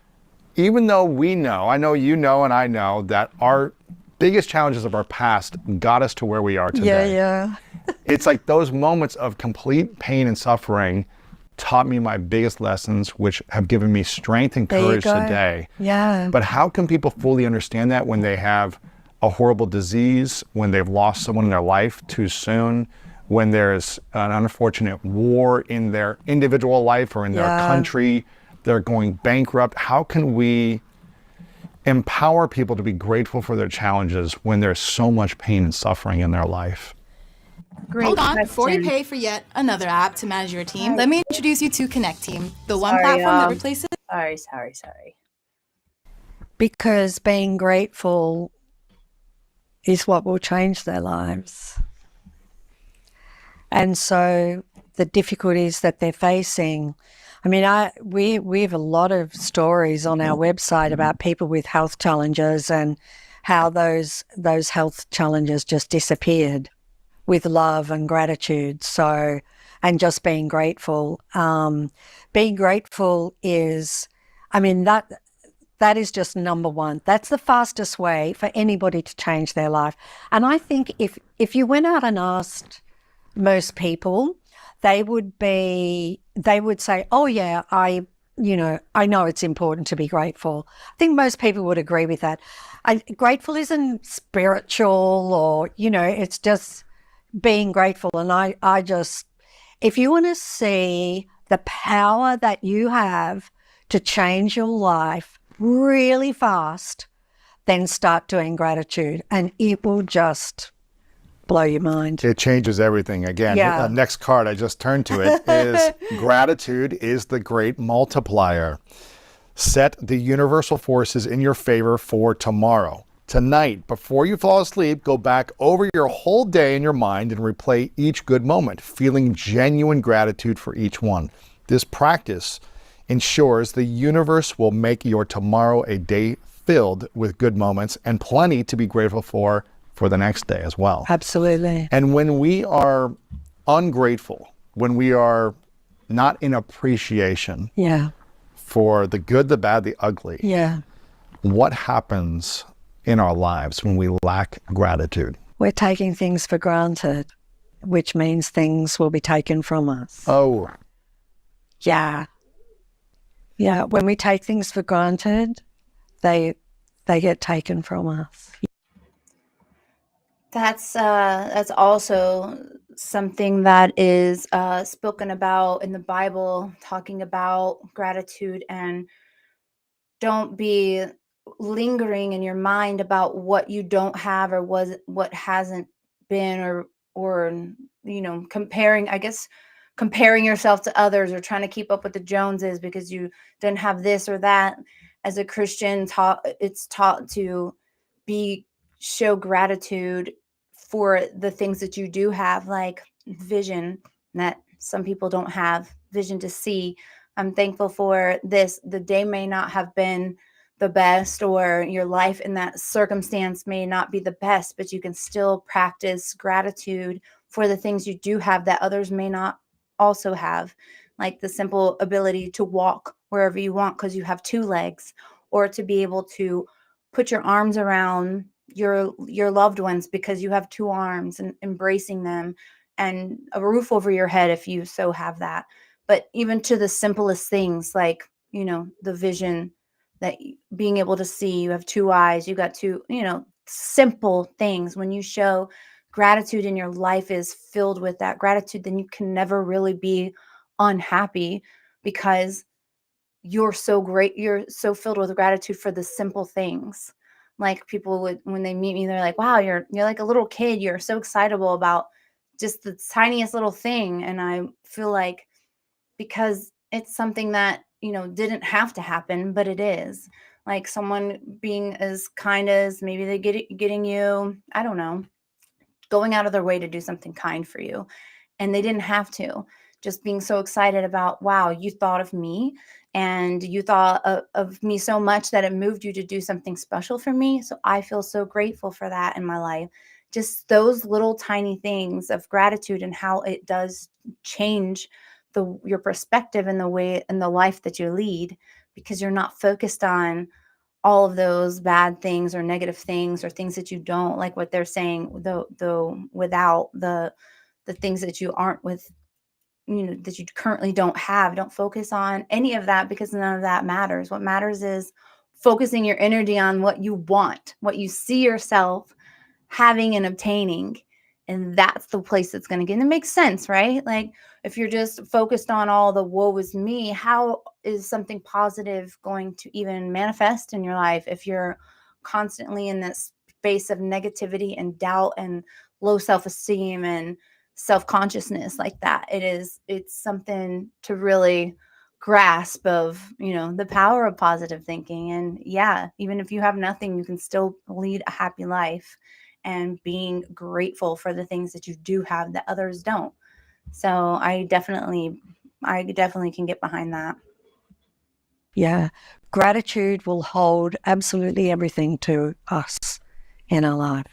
even though I know you know, and I know that our biggest challenges of our past got us to where we are today. Yeah. It's like those moments of complete pain and suffering taught me my biggest lessons, which have given me strength and courage today. Yeah. But how can people fully understand that when they have a horrible disease, when they've lost someone in their life too soon, when there's an unfortunate war in their individual life or in their country, they're going bankrupt? How can we empower people to be grateful for their challenges when there's so much pain and suffering in their life? Great Hold on, question. before you pay for yet another app to manage your team, let me introduce you to Connect Team, the one platform that replaces... Sorry. Because being grateful is what will change their lives. And so the difficulties that they're facing, I mean, we have a lot of stories on our website about people with health challenges and how those health challenges just disappeared with love and gratitude. So, and just being grateful. Being grateful is, I mean, that is just number one. That's the fastest way for anybody to change their life. And I think if you went out and asked most people, they would say, oh yeah, I know it's important to be grateful. I think most people would agree with that. Grateful isn't spiritual or, it's just being grateful. And I just, if you want to see the power that you have to change your life really fast, then start doing gratitude and it will just blow your mind. It changes everything. Again, Yeah. next card, I just turned to it, is gratitude is the great multiplier. Set the universal forces in your favor for tomorrow. Tonight, before you fall asleep, go back over your whole day in your mind and replay each good moment, feeling genuine gratitude for each one. This practice ensures the universe will make your tomorrow a day filled with good moments and plenty to be grateful for the next day as well. Absolutely. And when we are ungrateful, when we are not in appreciation for the good, the bad, the ugly, what happens in our lives when we lack gratitude? We're taking things for granted, which means things will be taken from us. Oh. Yeah. Yeah, when we take things for granted, they get taken from us. That's also something that is spoken about in the Bible, talking about gratitude, and don't be lingering in your mind about what you don't have or what hasn't been, or comparing, I guess, comparing yourself to others or trying to keep up with the Joneses because you didn't have this or that. As a Christian, it's taught to show gratitude for the things that you do have, like vision that some people don't have, vision to see. I'm thankful for this. The day may not have been the best, or your life in that circumstance may not be the best, but you can still practice gratitude for the things you do have that others may not also have, like the simple ability to walk wherever you want because you have two legs, or to be able to put your arms around your loved ones because you have two arms and embracing them, and a roof over your head if you so have that. But even to the simplest things, like the vision, that being able to see, you have two eyes, you got two, simple things. When you show gratitude and your life is filled with that gratitude, then you can never really be unhappy because you're so great, you're so filled with gratitude for the simple things. Like people would, when they meet me, they're like, wow, you're like a little kid, you're so excitable about just the tiniest little thing. And I feel like, because it's something that didn't have to happen, but it is, like someone being as kind as maybe they getting you, I don't know, going out of their way to do something kind for you, and they didn't have to. Just being so excited about, wow, you thought of me, and you thought of me so much that it moved you to do something special for me. So I feel so grateful for that in my life. Just those little tiny things of gratitude and how it does change your perspective and the way and the life that you lead, because you're not focused on all of those bad things or negative things or things that you don't like, what they're saying, though without the things that you aren't with, that you currently don't have. Don't focus on any of that, because none of that matters. What matters is focusing your energy on what you want, what you see yourself having and obtaining. And that's the place that's going to get. And it makes sense, right? Like if you're just focused on all the woe is me, how is something positive going to even manifest in your life if you're constantly in this space of negativity and doubt and low self-esteem and self-consciousness like that? It's something to really grasp of, the power of positive thinking. And yeah, even if you have nothing, you can still lead a happy life, and being grateful for the things that you do have that others don't. So I definitely can get behind that. Yeah. Gratitude will hold absolutely everything to us in our life.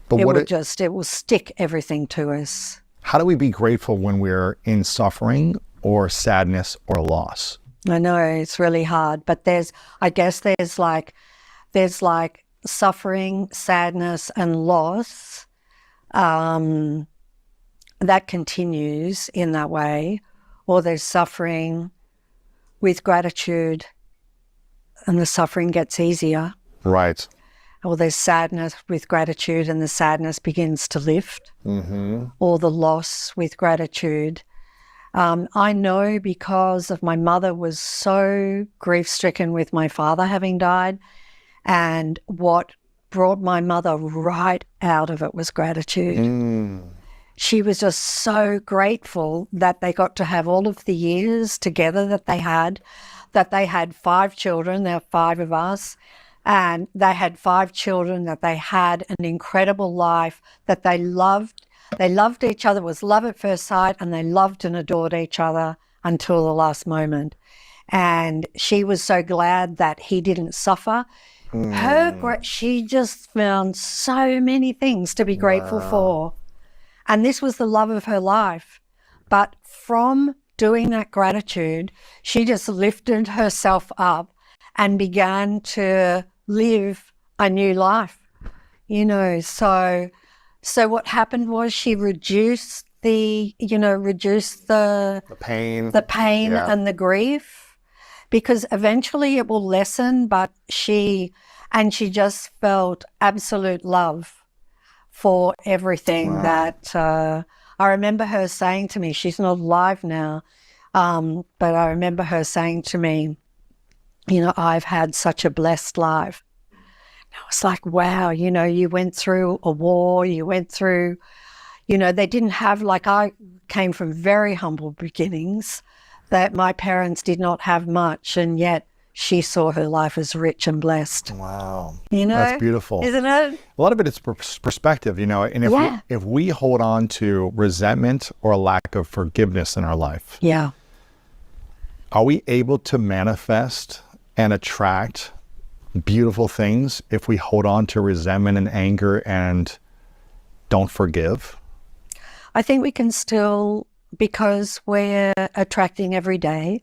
But it will stick everything to us. How do we be grateful when we're in suffering or sadness or loss? I know it's really hard, but there's like suffering, sadness, and loss that continues in that way, or there's suffering with gratitude and the suffering gets easier. Right. Or there's sadness with gratitude and the sadness begins to lift. Mm-hmm. Or the loss with gratitude. I know because of my mother was so grief-stricken with my father having died, and what brought my mother right out of it was gratitude. She was just so grateful that they got to have all of the years together that they had 5 children. There were 5 of us, and they had 5 children, that they had an incredible life, that they loved each other. It was love at first sight, and they loved and adored each other until the last moment. And she was so glad that he didn't suffer. She just found so many things to be grateful for. And this was the love of her life. But from doing that gratitude, she just lifted herself up and began to live a new life. You know, so what happened was she reduced the pain, and the grief, because eventually it will lessen, but she just felt absolute love for everything that I remember her saying to me. She's not alive now, but I remember her saying to me, you know, I've had such a blessed life. I was like, wow, you know, you went through a war, you went through, you know, they didn't have, like, I came from very humble beginnings, that my parents did not have much, and yet she saw her life as rich and blessed. Wow. You know? That's beautiful. Isn't it? A lot of it is perspective, you know, and if we hold on to resentment or a lack of forgiveness in our life, are we able to manifest and attract beautiful things if we hold on to resentment and anger and don't forgive? I think we can still, because we're attracting every day.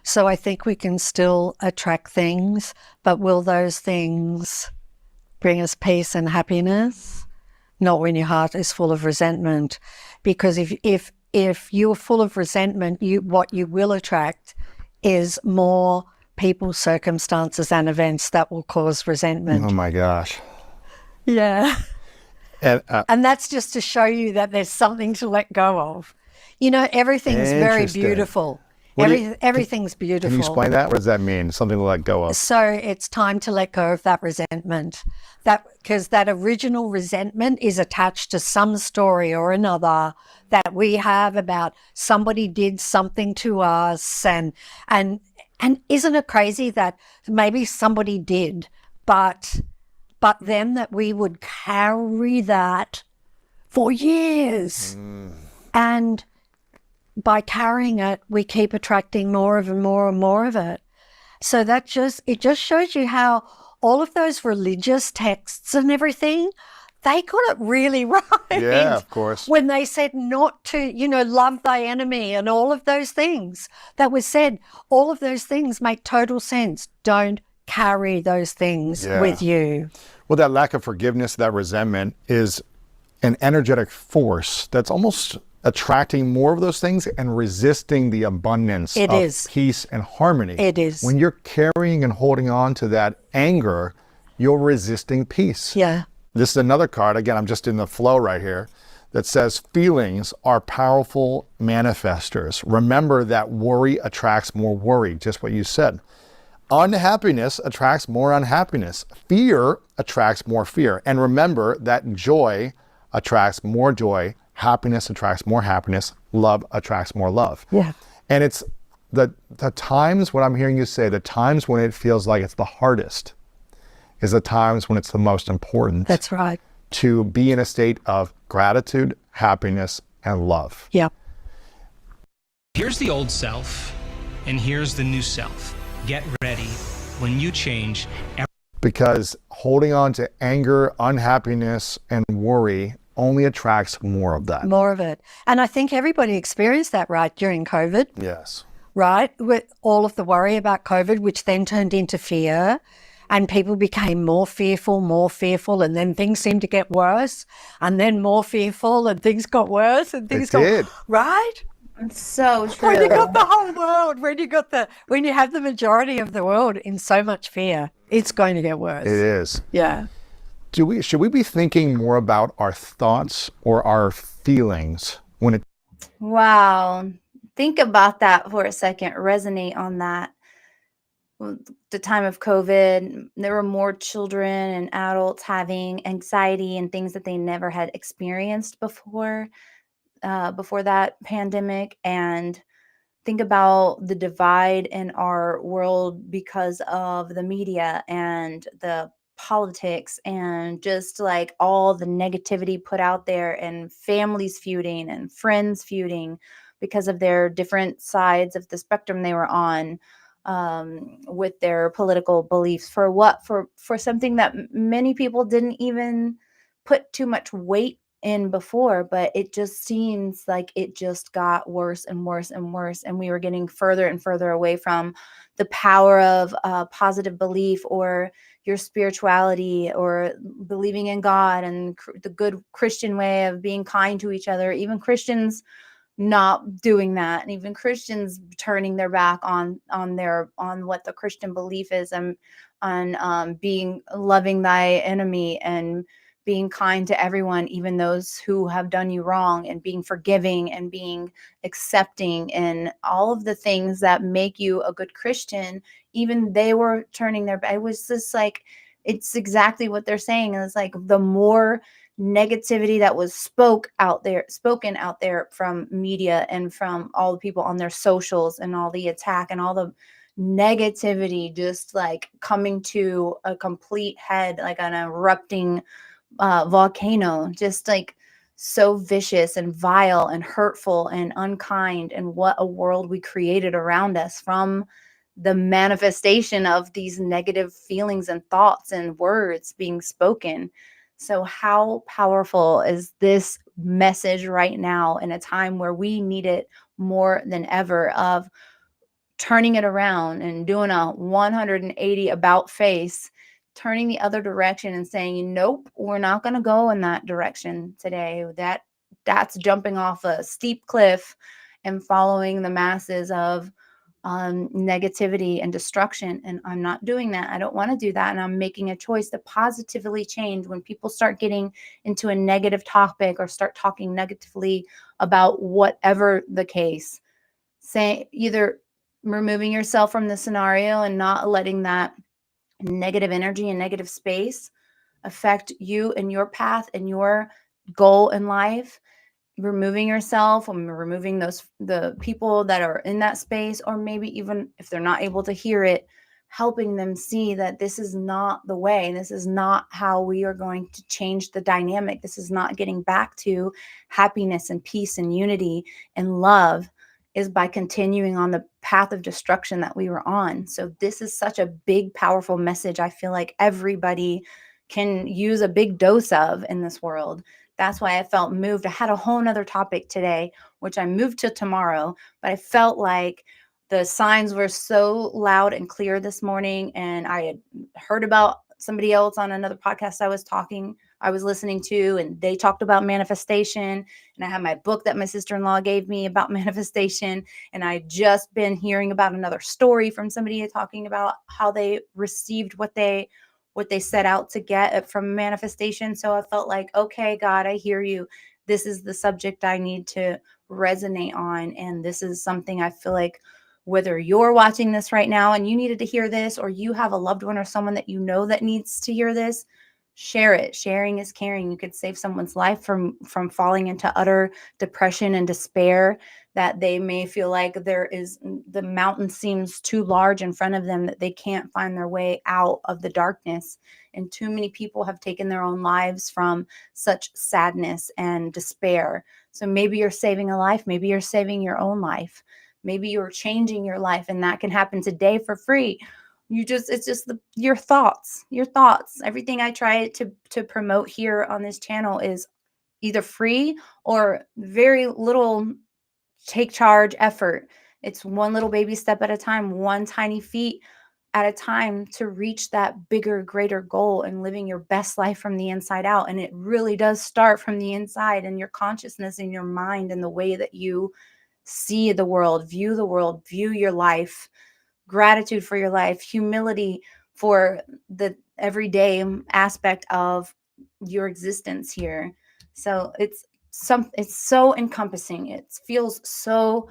So I think we can still attract things, but will those things bring us peace and happiness? Not when your heart is full of resentment. Because if you're full of resentment, what you will attract is more people, circumstances, and events that will cause resentment. Oh my gosh. Yeah. And that's just to show you that there's something to let go of. You know, everything's very beautiful. Everything's beautiful. Can you explain that? What does that mean? Something to let go of? So it's time to let go of that resentment. Because that original resentment is attached to some story or another that we have about somebody did something to us. And isn't it crazy that maybe somebody did, but then that we would carry that for years. And by carrying it, we keep attracting more of and more and more of it. So it just shows you how all of those religious texts and everything, they got it really right. Yeah, of course. When they said not to, you know, love thy enemy and all of those things that was said, all of those things make total sense. Don't carry those things with you. Well, that lack of forgiveness, that resentment is an energetic force that's almost attracting more of those things and resisting the abundance of peace and harmony. It is. When you're carrying and holding on to that anger, you're resisting peace. Yeah. This is another card, again, I'm just in the flow right here, that says feelings are powerful manifestors. Remember that worry attracts more worry, just what you said. Unhappiness attracts more unhappiness. Fear attracts more fear. And remember that joy attracts more joy. Happiness attracts more happiness. Love attracts more love. Yeah. And it's the times, what I'm hearing you say, the times when it feels like it's the hardest is the times when it's the most important. That's right. To be in a state of gratitude, happiness, and love. Yeah. Here's the old self, and here's the new self. Get ready. When you change, because holding on to anger, unhappiness, and worry only attracts more of that. More of it. And I think everybody experienced that, right, during COVID. Yes. Right? With all of the worry about COVID, which then turned into fear. And people became more fearful, and then things seemed to get worse, and then more fearful, and things got worse, and things got right. It's so true. When you got the whole world, when you have the majority of the world in so much fear, it's going to get worse. It is. Yeah. Should we be thinking more about our thoughts or our feelings when it? Wow. Think about that for a second. Resonate on that. the time of COVID, there were more children and adults having anxiety and things that they never had experienced before that pandemic. And think about the divide in our world because of the media and the politics and just like all the negativity put out there, and families feuding and friends feuding because of their different sides of the spectrum they were on, with their political beliefs, for what, for something that many people didn't even put too much weight in before. But it just seems like it just got worse and worse and worse, and we were getting further and further away from the power of positive belief, or your spirituality, or believing in God, and the good Christian way of being kind to each other. Even Christians not doing that, and even Christians turning their back on what the Christian belief is, and on being loving thy enemy, and being kind to everyone, even those who have done you wrong, and being forgiving, and being accepting, and all of the things that make you a good Christian. Even they were turning their back. It was just like, it's exactly what they're saying. It's like the more negativity that was spoken out there from media and from all the people on their socials, and all the attack and all the negativity just like coming to a complete head, like an erupting volcano, just like so vicious and vile and hurtful and unkind. And what a world we created around us from the manifestation of these negative feelings and thoughts and words being spoken. So how powerful is this message right now, in a time where we need it more than ever, of turning it around and doing a 180 about face, turning the other direction and saying, nope, we're not going to go in that direction today. That's jumping off a steep cliff and following the masses of negativity and destruction. And I'm not doing that. I don't want to do that. And I'm making a choice to positively change. When people start getting into a negative topic, or start talking negatively about whatever the case, say, either removing yourself from the scenario and not letting that negative energy and negative space affect you and your path and your goal in life, removing yourself and removing the people that are in that space, or maybe even if they're not able to hear it, helping them see that this is not the way. This is not how we are going to change the dynamic. This is not getting back to happiness and peace and unity and love, is by continuing on the path of destruction that we were on. So this is such a big, powerful message. I feel like everybody can use a big dose of in this world. That's why I felt moved. I had a whole nother topic today, which I moved to tomorrow, but I felt like the signs were so loud and clear this morning. And I had heard about somebody else on another podcast I was listening to, and they talked about manifestation. And I had my book that my sister-in-law gave me about manifestation. And I just been hearing about another story from somebody talking about how they received what they set out to get from manifestation. So I felt like, okay, God, I hear you. This is the subject I need to resonate on. And this is something I feel like, whether you're watching this right now and you needed to hear this, or you have a loved one or someone that you know that needs to hear this, share it. Sharing is caring. You could save someone's life from falling into utter depression and despair, that they may feel like the mountain seems too large in front of them, that they can't find their way out of the darkness. And too many people have taken their own lives from such sadness and despair. So maybe you're saving a life. Maybe you're saving your own life. Maybe you're changing your life, and that can happen today for free. It's just your thoughts. Everything I try to promote here on this channel is either free or very little take charge effort. It's one little baby step at a time, one tiny feet at a time, to reach that bigger, greater goal and living your best life from the inside out. And it really does start from the inside, and your consciousness and your mind, and the way that you see the world, view your life, gratitude for your life, humility for the everyday aspect of your existence here. So it's so encompassing. It feels so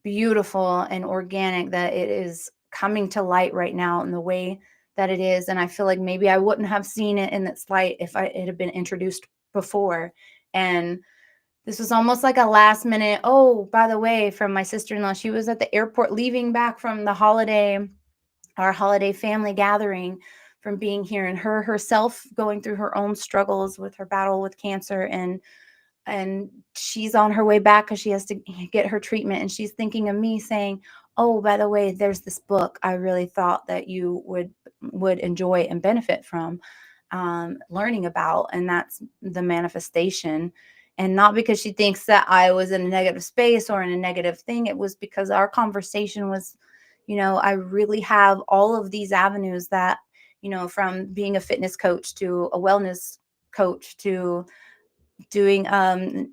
beautiful and organic that it is coming to light right now in the way that it is. And I feel like maybe I wouldn't have seen it in its light if it had been introduced before. And this was almost like a last minute, oh, by the way, from my sister-in-law. She was at the airport leaving back from our holiday family gathering, from being here, and herself going through her own struggles with her battle with cancer. And she's on her way back because she has to get her treatment. And she's thinking of me, saying, oh, by the way, there's this book I really thought that you would enjoy and benefit from learning about. And that's the manifestation. And not because she thinks that I was in a negative space or in a negative thing. It was because our conversation was, I really have all of these avenues that, from being a fitness coach to a wellness coach to doing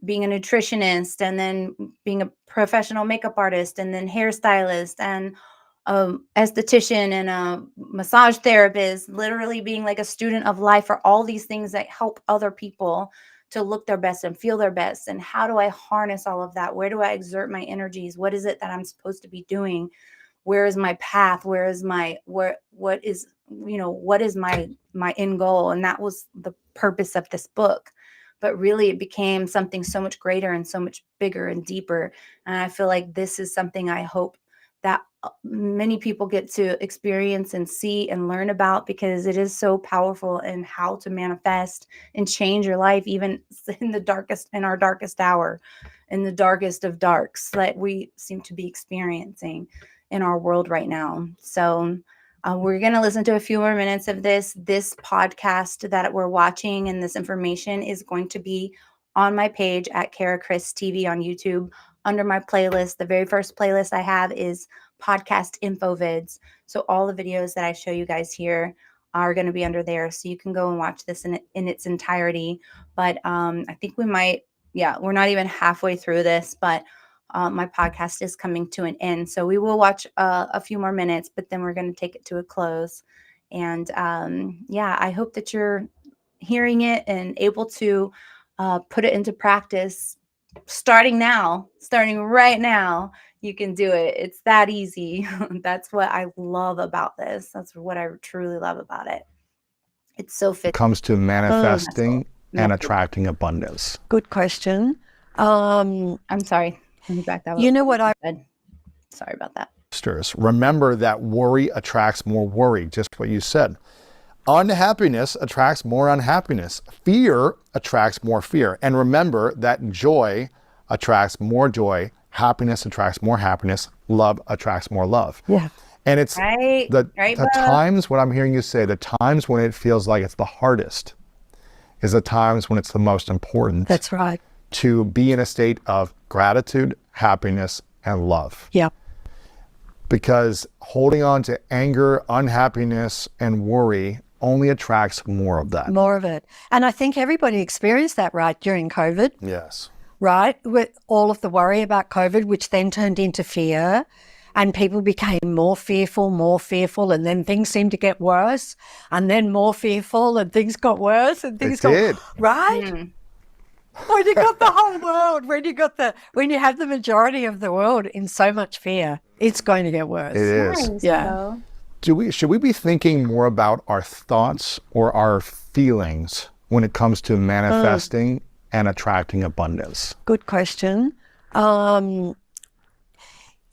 being a nutritionist, and then being a professional makeup artist, and then hairstylist, and esthetician, and a massage therapist, literally being like a student of life for all these things that help other people to look their best and feel their best. And how do I harness all of that? Where do I exert my energies? What is it that I'm supposed to be doing? Where is my path? What is my end goal? And that was the purpose of this book. But really, it became something so much greater and so much bigger and deeper. And I feel like this is something I hope that many people get to experience and see and learn about, because it is so powerful in how to manifest and change your life, even in our darkest hour, in the darkest of darks that we seem to be experiencing in our world right now. So we're going to listen to a few more minutes of this. This podcast that we're watching and this information is going to be on my page at Kara Chris TV on YouTube under my playlist. The very first playlist I have is podcast info vids. So all the videos that I show you guys here are going to be under there. So you can go and watch this in its entirety. But I think we're not even halfway through this, but my podcast is coming to an end. So we will watch a few more minutes, but then we're going to take it to a close. And I hope that you're hearing it and able to put it into practice starting right now. You can do it. It's that easy. That's what I love about this. That's what I truly love about it. It's so fit. It comes to manifesting and attracting abundance. Good question. I'm sorry. Let me back that up. You know what I said? Sorry about that. Remember that worry attracts more worry, just what you said. Unhappiness attracts more unhappiness. Fear attracts more fear. And remember that joy attracts more joy. Happiness attracts more happiness. Love attracts more love. Yeah. And it's the times, what I'm hearing you say, the times when it feels like it's the hardest is the times when it's the most important. That's right. To be in a state of gratitude, happiness, and love. Yeah. Because holding on to anger, unhappiness, and worry only attracts more of that. More of it. And I think everybody experienced that, right, during COVID? Yes. Right? With all of the worry about COVID, which then turned into fear. And people became more fearful, and then things seemed to get worse. And then more fearful, and things got worse, and things got... Right? Mm. When you got the whole world, when you have the majority of the world in so much fear, it's going to get worse. It is. Nice, yeah. Should we be thinking more about our thoughts or our feelings when it comes to manifesting and attracting abundance? Good question. You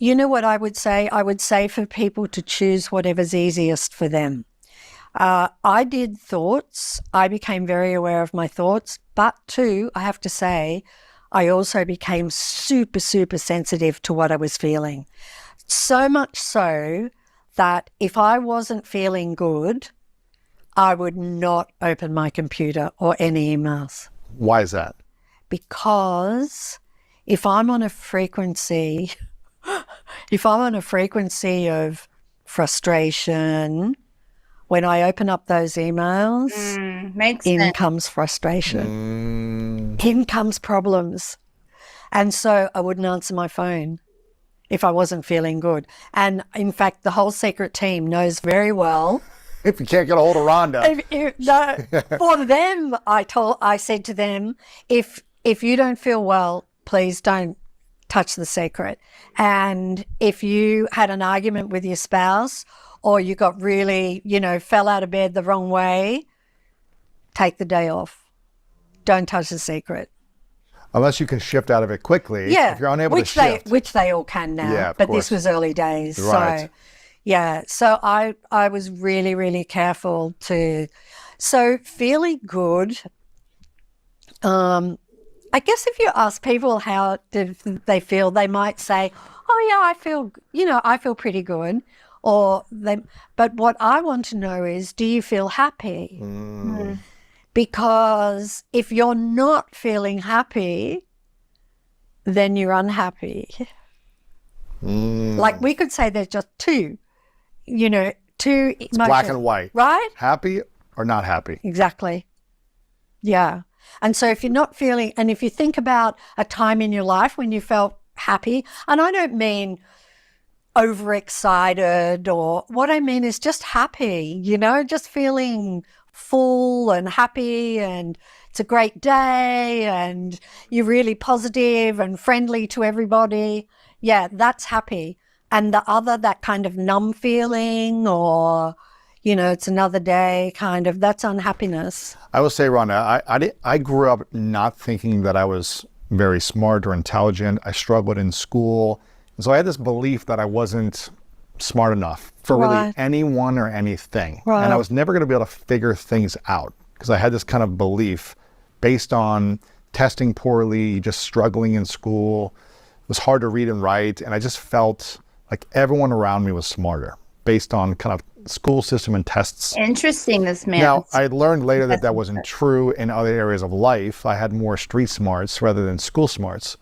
know what I would say? I would say for people to choose whatever's easiest for them. I did thoughts. I became very aware of my thoughts, but too, I have to say, I also became super, super sensitive to what I was feeling. So much so that if I wasn't feeling good, I would not open my computer or any emails. Why is that? Because if I'm on a frequency of frustration, when I open up those emails, in comes frustration. In comes problems. And so I wouldn't answer my phone if I wasn't feeling good. And in fact, the whole secret team knows very well. If you can't get a hold of Rhonda. For them, I said to them, if you don't feel well, please don't touch the secret. And if you had an argument with your spouse or you got really, fell out of bed the wrong way, take the day off. Don't touch the secret. Unless you can shift out of it quickly. Yeah. If you're unable to shift. Which they all can now. Yeah, but course. This was early days. Right. So, yeah. So I was really, really careful so feeling good. I guess if you ask people how do they feel, they might say, "Oh yeah, I feel pretty good." But what I want to know is, do you feel happy? Because if you're not feeling happy, then you're unhappy. Like we could say there's just two It's black and white. Right? Happy or not happy. Exactly. Yeah. And so if you're not feeling, and if you think about a time in your life when you felt happy, and I don't mean overexcited, or what I mean is just happy, just feeling full and happy, and it's a great day and you're really positive and friendly to everybody. Yeah, that's happy. And the other, that kind of numb feeling, or it's another day kind of, that's unhappiness. I will say, Rhonda, I grew up not thinking that I was very smart or intelligent. I struggled in school. And so I had this belief that I wasn't smart enough for really anyone or anything. Right. And I was never going to be able to figure things out because I had this kind of belief based on testing poorly, just struggling in school. It was hard to read and write. And I just felt like everyone around me was smarter based on kind of school system and tests. Interesting, this man. Now, I learned later that wasn't true in other areas of life. I had more street smarts rather than school smarts.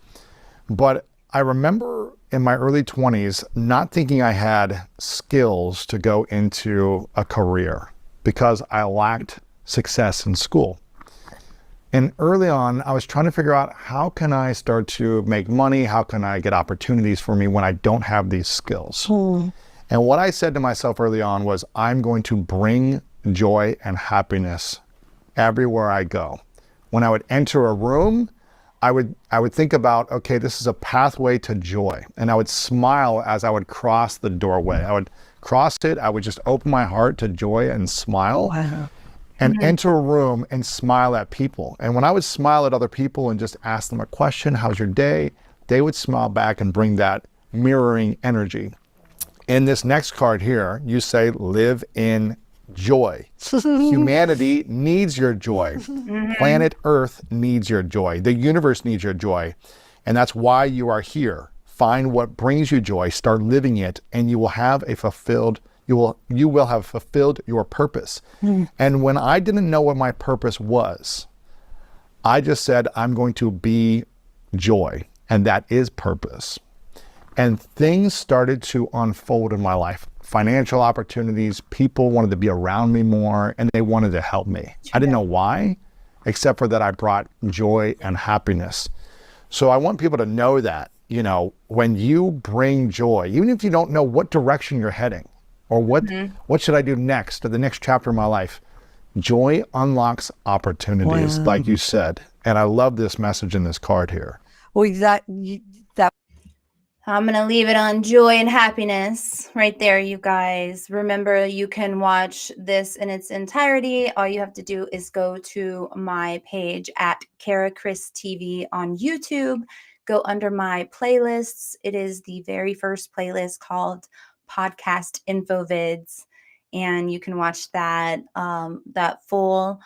But I remember in my early 20s not thinking I had skills to go into a career because I lacked success in school. And early on, I was trying to figure out, how can I start to make money? How can I get opportunities for me when I don't have these skills? And what I said to myself early on was, I'm going to bring joy and happiness everywhere I go. When I would enter a room, I would think about, okay, this is a pathway to joy. And I would smile as I would cross the doorway. I would cross it. I would just open my heart to joy and smile. Wow. And enter a room and smile at people. And when I would smile at other people and just ask them a question, how's your day? They would smile back and bring that mirroring energy. In this next card here, you say, live in joy. Humanity needs your joy. Planet Earth needs your joy. The universe needs your joy. And that's why you are here. Find what brings you joy, start living it, and you will have a fulfilled, you will have fulfilled your purpose. And when I didn't know what my purpose was, I just said, I'm going to be joy. And that is purpose. And things started to unfold in my life. Financial opportunities, people wanted to be around me more, and they wanted to help me. I didn't know why, except for that I brought joy and happiness. So I want people to know that, when you bring joy, even if you don't know what direction you're heading, or what should I do next, or the next chapter of my life, joy unlocks opportunities, like you said. And I love this message in this card here. Well, that I'm going to leave it on joy and happiness right there, you guys. Remember, you can watch this in its entirety. All you have to do is go to my page at Kara Chris TV on YouTube. Go under my playlists. It is the very first playlist called Podcast Info Vids. And you can watch that, that full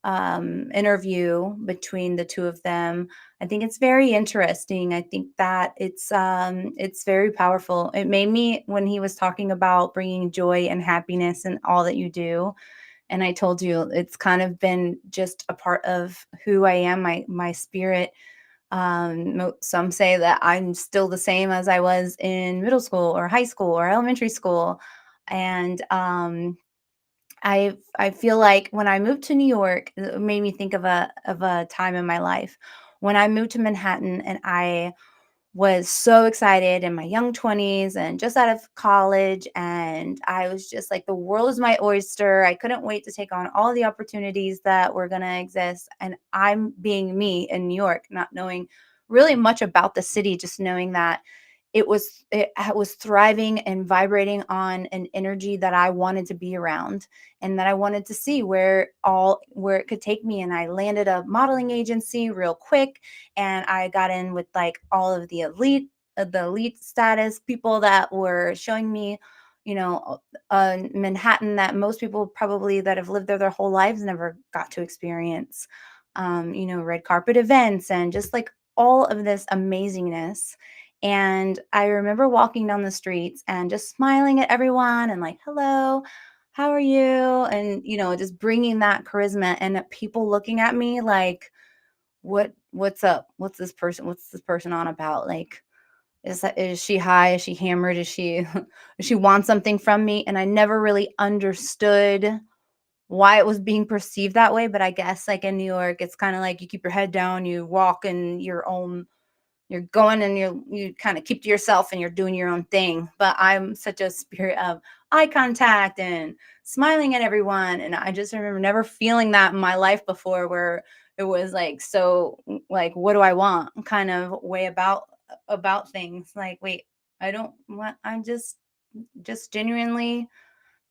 interview between the two of them. I think it's very interesting. I think that it's very powerful. It made me, when he was talking about bringing joy and happiness in all that you do, and I told you it's kind of been just a part of who I am, my spirit. Some say that I'm still the same as I was in middle school or high school or elementary school, and I feel like when I moved to New York, it made me think of a time in my life when I moved to Manhattan, and I was so excited in my young 20s and just out of college, and I was just like, the world is my oyster. I couldn't wait to take on all the opportunities that were going to exist, and I'm being me in New York, not knowing really much about the city, just knowing that it was thriving and vibrating on an energy that I wanted to be around and that I wanted to see where it could take me. And I landed a modeling agency real quick, and I got in with like all of the elite status people that were showing me, Manhattan that most people probably that have lived there their whole lives never got to experience. Red carpet events and just like all of this amazingness. And I remember walking down the streets and just smiling at everyone and like, hello, how are you? And, just bringing that charisma and people looking at me like, what's up? What's this person on about? Like, is she high? Is she hammered? Is she, does she want something from me? And I never really understood why it was being perceived that way. But I guess like in New York, it's kind of like you keep your head down, you walk in your own, you're going and you kind of keep to yourself and you're doing your own thing. But I'm such a spirit of eye contact and smiling at everyone. And I just remember never feeling that in my life before, where it was like, so like, what do I want kind of way about things. Like, wait, I don't want, I'm just genuinely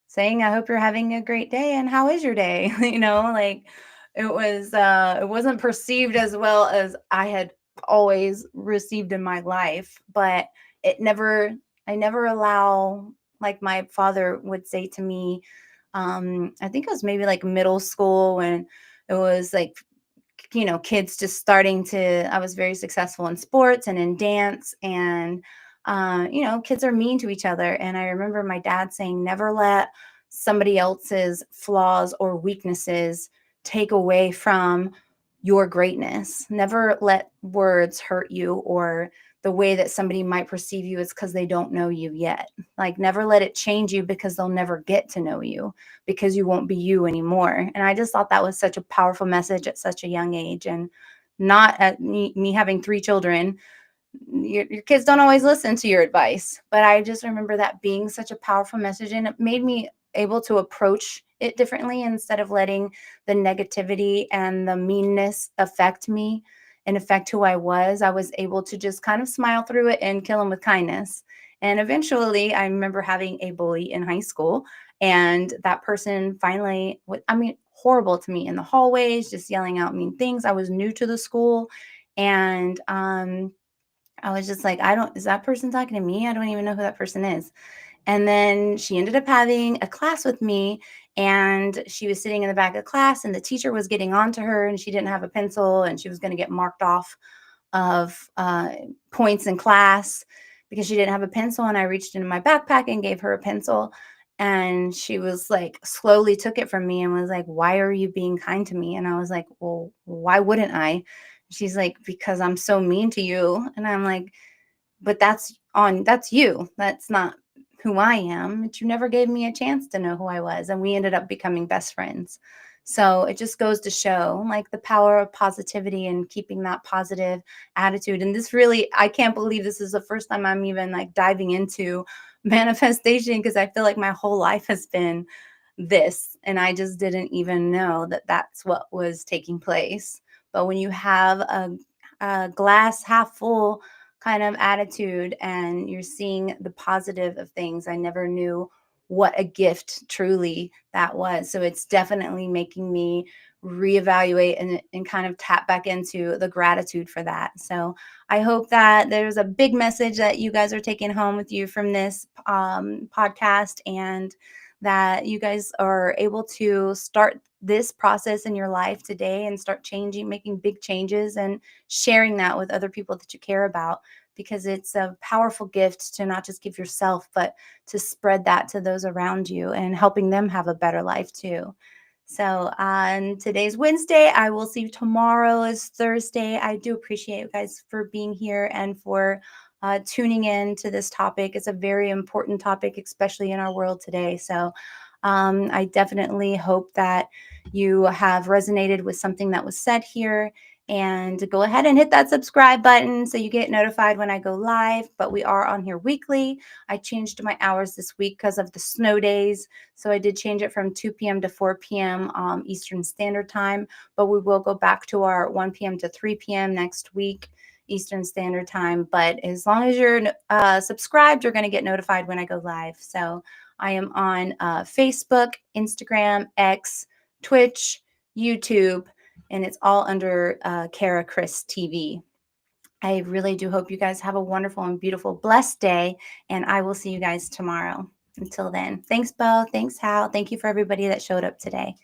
saying, I hope you're having a great day. And how is your day? Like it wasn't perceived as well as I had always received in my life, but I never allow, like my father would say to me, I think it was maybe like middle school when it was like, kids just starting to, I was very successful in sports and in dance, and kids are mean to each other. And I remember my dad saying, never let somebody else's flaws or weaknesses take away from your greatness. Never let words hurt you, or the way that somebody might perceive you is because they don't know you yet. Like, never let it change you, because they'll never get to know you, because you won't be you anymore. And I just thought that was such a powerful message at such a young age. And not at me having 3 children, your kids don't always listen to your advice, but I just remember that being such a powerful message, and it made me able to approach it differently. Instead of letting the negativity and the meanness affect me and affect who I was able to just kind of smile through it and kill them with kindness. And eventually I remember having a bully in high school, and that person finally, horrible to me in the hallways, just yelling out mean things. I was new to the school, and I was just like, is that person talking to me? I don't even know who that person is. And then she ended up having a class with me, and she was sitting in the back of class, and the teacher was getting on to her, and she didn't have a pencil, and she was going to get marked off of points in class because she didn't have a pencil. And I reached into my backpack and gave her a pencil. And she was like, slowly took it from me and was like, why are you being kind to me? And I was like, well, why wouldn't I? She's like, because I'm so mean to you. And I'm like, but that's you. That's not who I am. But you never gave me a chance to know who I was. And we ended up becoming best friends. So it just goes to show like the power of positivity and keeping that positive attitude. And this really, I can't believe this is the first time I'm even like diving into manifestation, because I feel like my whole life has been this, and I just didn't even know that that's what was taking place. But when you have a glass half full kind of attitude and you're seeing the positive of things, I never knew what a gift truly that was. So it's definitely making me reevaluate and kind of tap back into the gratitude for that. So I hope that there's a big message that you guys are taking home with you from this podcast, and that you guys are able to start this process in your life today and start making big changes and sharing that with other people that you care about, because it's a powerful gift to not just give yourself, but to spread that to those around you and helping them have a better life too. So on today's Wednesday, I will see you tomorrow is Thursday. I do appreciate you guys for being here and for tuning in to this topic. It's a very important topic, especially in our world today. So I definitely hope that you have resonated with something that was said here. And go ahead and hit that subscribe button so you get notified when I go live. But we are on here weekly. I changed my hours this week because of the snow days. So I did change it from 2 p.m. to 4 p.m. Eastern Standard Time. But we will go back to our 1 p.m. to 3 p.m. next week, Eastern Standard Time. But as long as you're subscribed, you're going to get notified when I go live. So I am on Facebook, Instagram, X, Twitch, YouTube, and it's all under Kara Chris TV. I really do hope you guys have a wonderful and beautiful, blessed day, and I will see you guys tomorrow. Until then, thanks, Bo. Thanks, Hal. Thank you for everybody that showed up today.